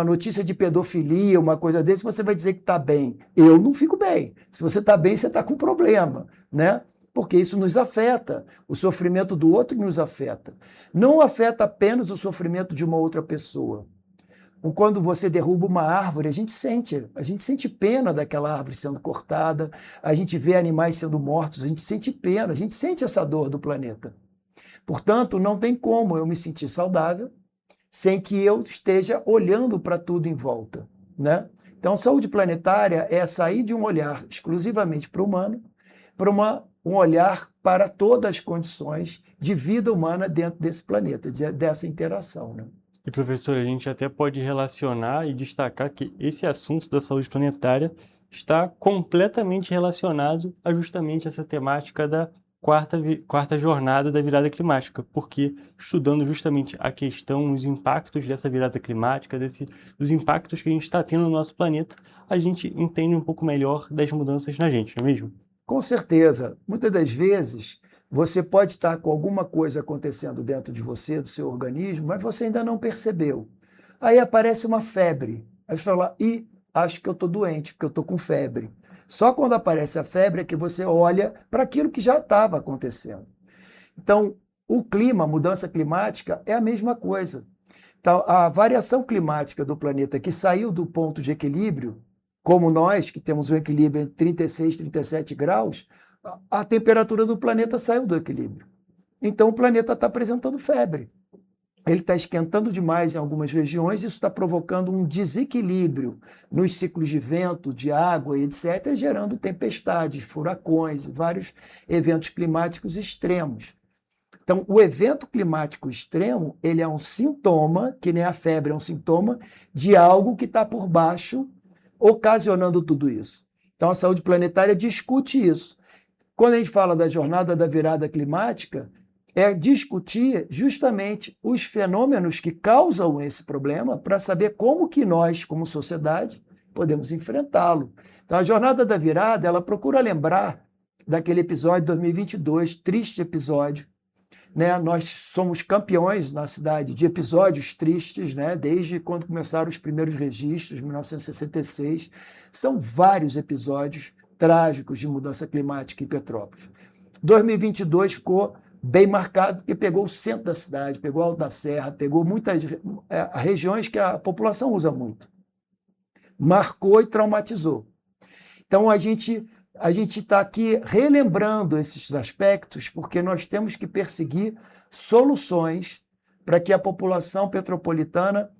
notícia de pedofilia, uma coisa desse, você vai dizer que está bem? Eu não fico bem. Se você está bem, você está com problema, né? Porque isso nos afeta, o sofrimento do outro nos afeta. Não afeta apenas o sofrimento de uma outra pessoa. Quando você derruba uma árvore, a gente sente pena daquela árvore sendo cortada, a gente vê animais sendo mortos, a gente sente pena, a gente sente essa dor do planeta. Portanto, não tem como eu me sentir saudável sem que eu esteja olhando para tudo em volta, né? Então, saúde planetária é sair de um olhar exclusivamente para o humano, para um olhar para todas as condições de vida humana dentro desse planeta, dessa interação, né? E, professor, a gente até pode relacionar e destacar que esse assunto da saúde planetária está completamente relacionado a justamente essa temática da quarta jornada da virada climática, porque estudando justamente a questão, os impactos dessa virada climática, dos impactos que a gente está tendo no nosso planeta, a gente entende um pouco melhor das mudanças na gente, não é mesmo? Com certeza. Muitas das vezes, você pode estar com alguma coisa acontecendo dentro de você, do seu organismo, mas você ainda não percebeu. Aí aparece uma febre. Aí você fala, acho que eu estou doente, porque eu estou com febre. Só quando aparece a febre é que você olha para aquilo que já estava acontecendo. Então, o clima, a mudança climática, é a mesma coisa. Então, a variação climática do planeta que saiu do ponto de equilíbrio, como nós, que temos um equilíbrio entre 36 e 37 graus, a temperatura do planeta saiu do equilíbrio. Então, o planeta está apresentando febre. Ele está esquentando demais em algumas regiões, isso está provocando um desequilíbrio nos ciclos de vento, de água, etc., gerando tempestades, furacões, vários eventos climáticos extremos. Então, o evento climático extremo, ele é um sintoma, que nem a febre é um sintoma, de algo que está por baixo, ocasionando tudo isso. Então, a saúde planetária discute isso. Quando a gente fala da jornada da virada climática, é discutir justamente os fenômenos que causam esse problema para saber como que nós, como sociedade, podemos enfrentá-lo. Então, a jornada da virada, ela procura lembrar daquele episódio de 2022, triste episódio, né? Nós somos campeões na cidade de episódios tristes, né? Desde quando começaram os primeiros registros, em 1966. São vários episódios trágicos de mudança climática em Petrópolis. 2022 ficou bem marcado, porque pegou o centro da cidade, pegou o Alto da Serra, pegou muitas regiões que a população usa muito. Marcou e traumatizou. Então, a gente está aqui relembrando esses aspectos, porque nós temos que perseguir soluções para que a população petropolitana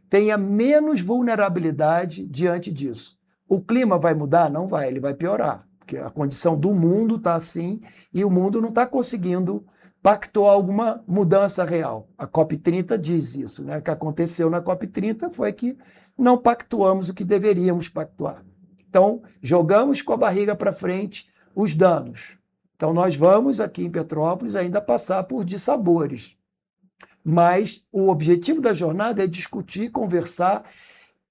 tenha menos vulnerabilidade diante disso. O clima vai mudar? Não vai, ele vai piorar. Porque a condição do mundo está assim e o mundo não está conseguindo pactuar alguma mudança real. A COP30 diz isso, né? O que aconteceu na COP30 foi que não pactuamos o que deveríamos pactuar. Então, jogamos com a barriga para frente os danos. Então, nós vamos aqui em Petrópolis ainda passar por dissabores. Mas o objetivo da jornada é discutir, conversar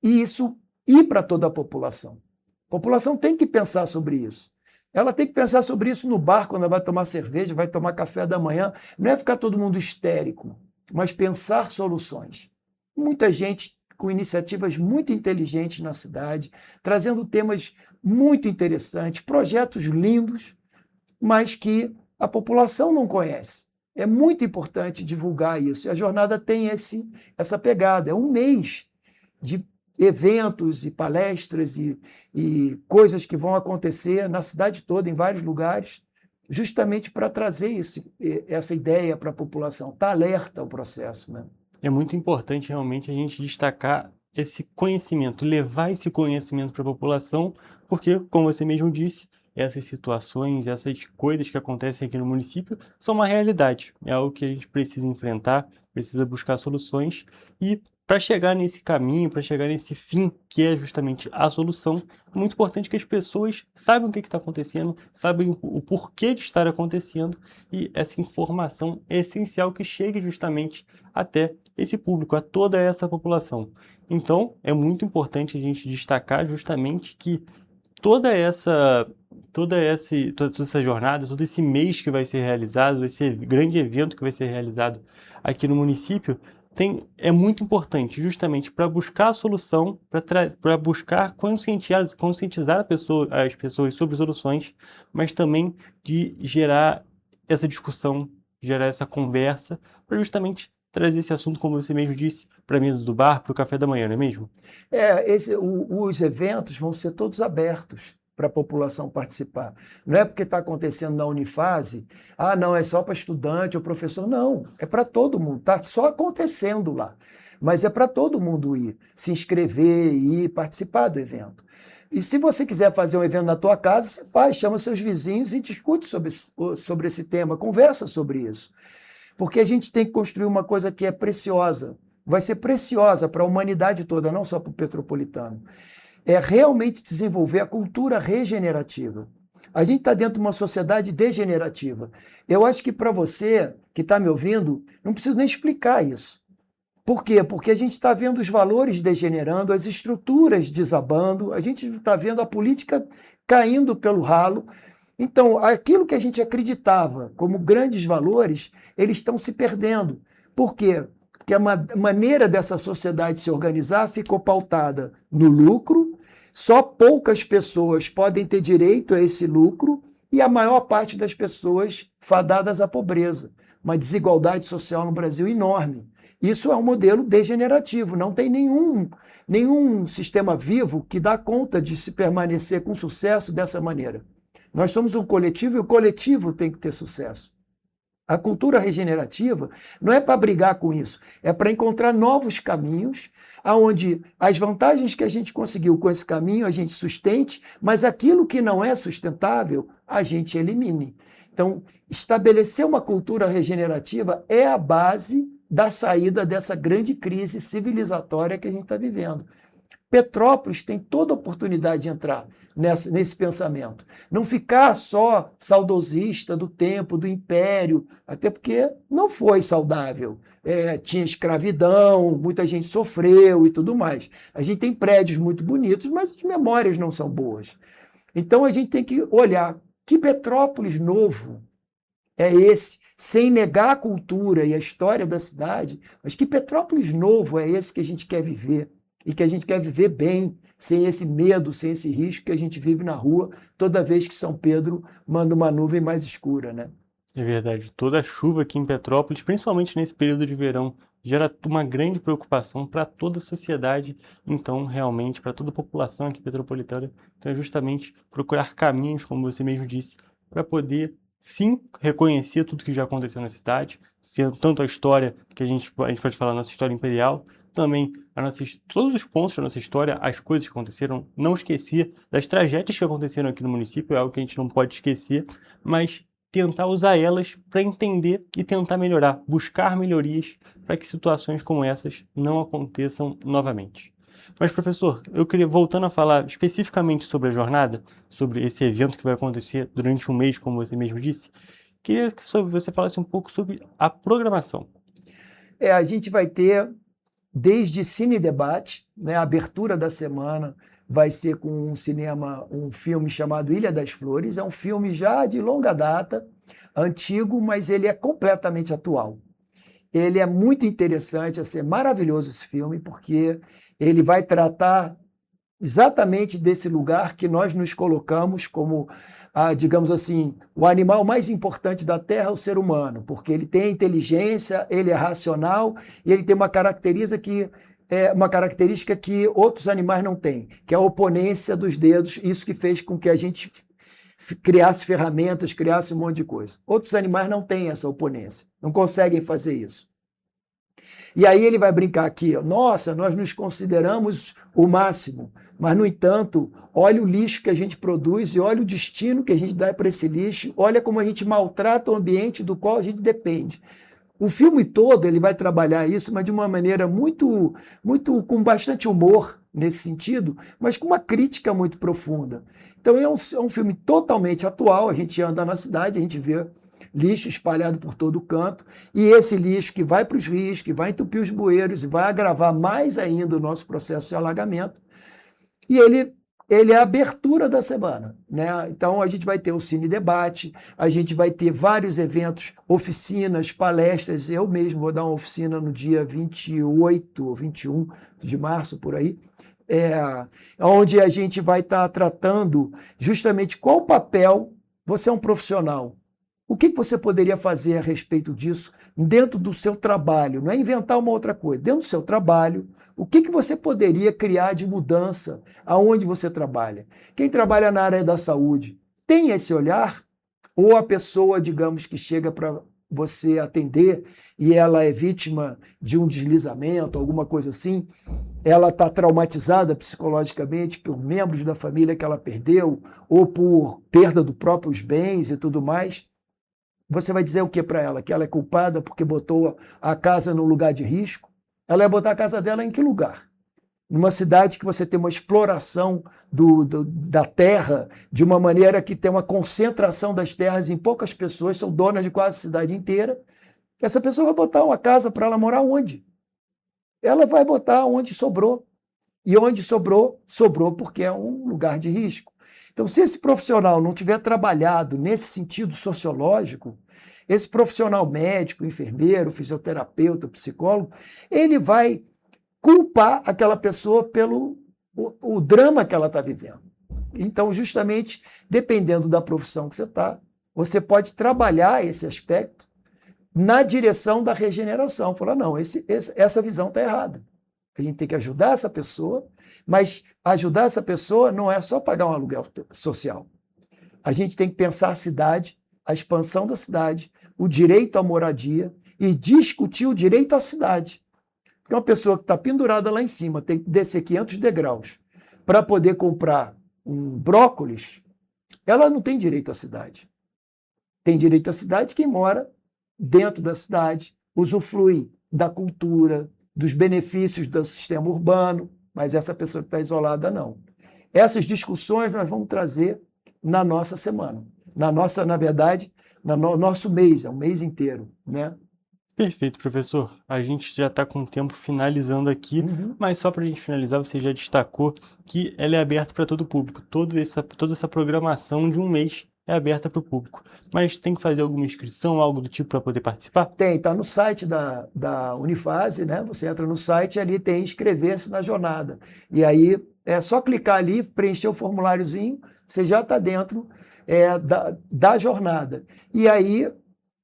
e isso ir para toda a população. A população tem que pensar sobre isso. Ela tem que pensar sobre isso no bar, quando ela vai tomar cerveja, vai tomar café da manhã. Não é ficar todo mundo histérico, mas pensar soluções. Muita gente com iniciativas muito inteligentes na cidade, trazendo temas muito interessantes, projetos lindos, mas que a população não conhece. É muito importante divulgar isso. E a jornada tem essa pegada. É um mês de eventos e palestras e coisas que vão acontecer na cidade toda, em vários lugares, justamente para trazer essa ideia para a população, estar alerta ao processo, né? É muito importante realmente a gente destacar esse conhecimento, levar esse conhecimento para a população, porque, como você mesmo disse, essas situações, essas coisas que acontecem aqui no município são uma realidade, é algo que a gente precisa enfrentar, precisa buscar soluções e para chegar nesse caminho, para chegar nesse fim, que é justamente a solução, é muito importante que as pessoas saibam o que está acontecendo, saibam o porquê de estar acontecendo e essa informação é essencial que chegue justamente até esse público, a toda essa população. Então, é muito importante a gente destacar justamente que toda essa jornada, todo esse mês que vai ser realizado, esse grande evento que vai ser realizado aqui no município, é muito importante justamente para buscar a solução, para buscar conscientizar as pessoas sobre soluções, mas também de gerar essa discussão, gerar essa conversa, para justamente trazer esse assunto, como você mesmo disse, para a mesa do bar, para o café da manhã, não é mesmo? Os eventos vão ser todos abertos para a população participar. Não é porque está acontecendo na Unifase, não, é só para estudante ou professor. Não, é para todo mundo, está só acontecendo lá. Mas é para todo mundo ir, se inscrever e ir participar do evento. E se você quiser fazer um evento na tua casa, você faz, chama seus vizinhos e discute sobre esse tema, conversa sobre isso. Porque a gente tem que construir uma coisa que é preciosa, vai ser preciosa para a humanidade toda, não só para o Petropolitano. É realmente desenvolver a cultura regenerativa. A gente está dentro de uma sociedade degenerativa. Eu acho que para você que está me ouvindo, não preciso nem explicar isso. Por quê? Porque a gente está vendo os valores degenerando, as estruturas desabando, a gente está vendo a política caindo pelo ralo. Então, aquilo que a gente acreditava como grandes valores, eles estão se perdendo. Por quê? Porque a maneira dessa sociedade se organizar ficou pautada no lucro, só poucas pessoas podem ter direito a esse lucro e a maior parte das pessoas fadadas à pobreza. Uma desigualdade social no Brasil enorme. Isso é um modelo degenerativo, não tem nenhum sistema vivo que dá conta de se permanecer com sucesso dessa maneira. Nós somos um coletivo e o coletivo tem que ter sucesso. A cultura regenerativa não é para brigar com isso, é para encontrar novos caminhos, onde as vantagens que a gente conseguiu com esse caminho a gente sustente, mas aquilo que não é sustentável a gente elimine. Então, estabelecer uma cultura regenerativa é a base da saída dessa grande crise civilizatória que a gente está vivendo. Petrópolis tem toda a oportunidade de entrar nesse pensamento. Não ficar só saudosista do tempo, do império, até porque não foi saudável. Tinha escravidão, muita gente sofreu e tudo mais. A gente tem prédios muito bonitos, mas as memórias não são boas. Então a gente tem que olhar que Petrópolis novo é esse, sem negar a cultura e a história da cidade, mas que Petrópolis novo é esse que a gente quer viver. E que a gente quer viver bem, sem esse medo, sem esse risco que a gente vive na rua toda vez que São Pedro manda uma nuvem mais escura, né? É verdade, toda a chuva aqui em Petrópolis, principalmente nesse período de verão, gera uma grande preocupação para toda a sociedade, então realmente para toda a população aqui petropolitana. Então é justamente procurar caminhos, como você mesmo disse, para poder sim reconhecer tudo que já aconteceu na cidade, tanto a história, que a gente pode falar, nossa história imperial, também todos os pontos da nossa história, as coisas que aconteceram, não esquecer das tragédias que aconteceram aqui no município, é algo que a gente não pode esquecer, mas tentar usar elas para entender e tentar melhorar, buscar melhorias para que situações como essas não aconteçam novamente. Mas, professor, eu queria, voltando a falar especificamente sobre a jornada, sobre esse evento que vai acontecer durante um mês, como você mesmo disse, queria que você falasse um pouco sobre a programação. A gente vai ter desde Cine Debate, né, a abertura da semana vai ser com um filme chamado Ilha das Flores, é um filme já de longa data, antigo, mas ele é completamente atual. Ele é muito interessante, é maravilhoso esse filme, porque ele vai tratar exatamente desse lugar que nós nos colocamos como, digamos assim, o animal mais importante da Terra, o ser humano, porque ele tem inteligência, ele é racional e ele tem uma característica que uma característica que outros animais não têm, que é a oponência dos dedos, isso que fez com que a gente criasse ferramentas, criasse um monte de coisa. Outros animais não têm essa oponência, não conseguem fazer isso. E aí ele vai brincar aqui, nossa, nós nos consideramos o máximo, mas, no entanto, olha o lixo que a gente produz e olha o destino que a gente dá para esse lixo, olha como a gente maltrata o ambiente do qual a gente depende. O filme todo ele vai trabalhar isso, mas de uma maneira muito com bastante humor nesse sentido, mas com uma crítica muito profunda. Então, é um filme totalmente atual, a gente anda na cidade, a gente vê lixo espalhado por todo canto, e esse lixo que vai para os rios, que vai entupir os bueiros e vai agravar mais ainda o nosso processo de alagamento. E ele é a abertura da semana, né? Então a gente vai ter o Cine Debate, a gente vai ter vários eventos, oficinas, palestras. Eu mesmo vou dar uma oficina no dia 28 ou 21 de março, por aí, onde a gente vai estar tratando justamente qual o papel, você é um profissional, o que você poderia fazer a respeito disso dentro do seu trabalho? Não é inventar uma outra coisa. Dentro do seu trabalho, o que você poderia criar de mudança aonde você trabalha? Quem trabalha na área da saúde tem esse olhar? Ou a pessoa, digamos, que chega para você atender e ela é vítima de um deslizamento, alguma coisa assim, ela está traumatizada psicologicamente por membros da família que ela perdeu ou por perda dos próprios bens e tudo mais. Você vai dizer o que para ela? Que ela é culpada porque botou a casa num lugar de risco? Ela ia botar a casa dela em que lugar? Numa cidade que você tem uma exploração da terra de uma maneira que tem uma concentração das terras em poucas pessoas, são donas de quase a cidade inteira. Essa pessoa vai botar uma casa para ela morar onde? Ela vai botar onde sobrou. E onde sobrou, sobrou porque é um lugar de risco. Então, se esse profissional não tiver trabalhado nesse sentido sociológico, esse profissional médico, enfermeiro, fisioterapeuta, psicólogo, ele vai culpar aquela pessoa pelo o drama que ela está vivendo. Então, justamente, dependendo da profissão que você está, você pode trabalhar esse aspecto na direção da regeneração. Falar, não, essa visão está errada. A gente tem que ajudar essa pessoa, mas ajudar essa pessoa não é só pagar um aluguel social. A gente tem que pensar a cidade, a expansão da cidade, o direito à moradia e discutir o direito à cidade. Porque uma pessoa que está pendurada lá em cima tem que descer 500 degraus para poder comprar um brócolis, ela não tem direito à cidade. Tem direito à cidade quem mora dentro da cidade, usufrui da cultura, dos benefícios do sistema urbano, mas essa pessoa que está isolada, não. Essas discussões nós vamos trazer na nossa semana. Na verdade, no nosso mês, é um mês inteiro, né? Perfeito, professor. A gente já está com o tempo finalizando aqui, mas só para a gente finalizar, você já destacou que ela é aberta para todo o público. Toda essa programação de um mês é aberta para o público. Mas tem que fazer alguma inscrição, algo do tipo para poder participar? Tem, está no site da Unifase, né? Você entra no site e ali tem inscrever-se na jornada. E aí é só clicar ali, preencher o formuláriozinho, você já está dentro da jornada. E aí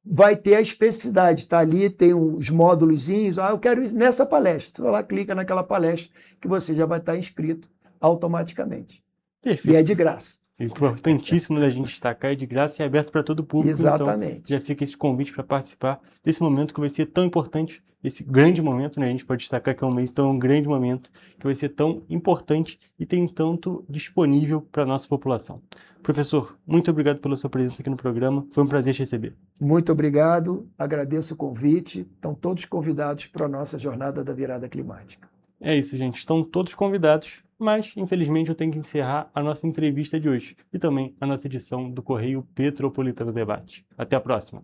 vai ter a especificidade, tá ali, tem os módulozinhos, eu quero ir nessa palestra. Você vai lá, clica naquela palestra que você já vai estar inscrito automaticamente. Perfeito. E é de graça. Importantíssimo da gente destacar, é de graça e é aberto para todo o público. Exatamente. Então, já fica esse convite para participar desse momento que vai ser tão importante, esse grande momento, né? A gente pode destacar que é um mês tão um grande momento, que vai ser tão importante e tem tanto disponível para a nossa população. Professor, muito obrigado pela sua presença aqui no programa, foi um prazer te receber. Muito obrigado, agradeço o convite, estão todos convidados para a nossa jornada da virada climática. É isso, gente, estão todos convidados, mas infelizmente eu tenho que encerrar a nossa entrevista de hoje e também a nossa edição do Correio Petropolitano Debate. Até a próxima!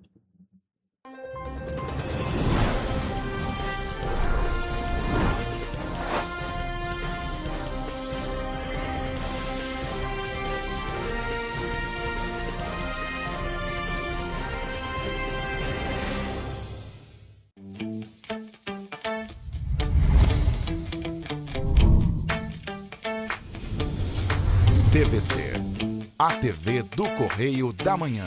TVC, a TV do Correio da Manhã.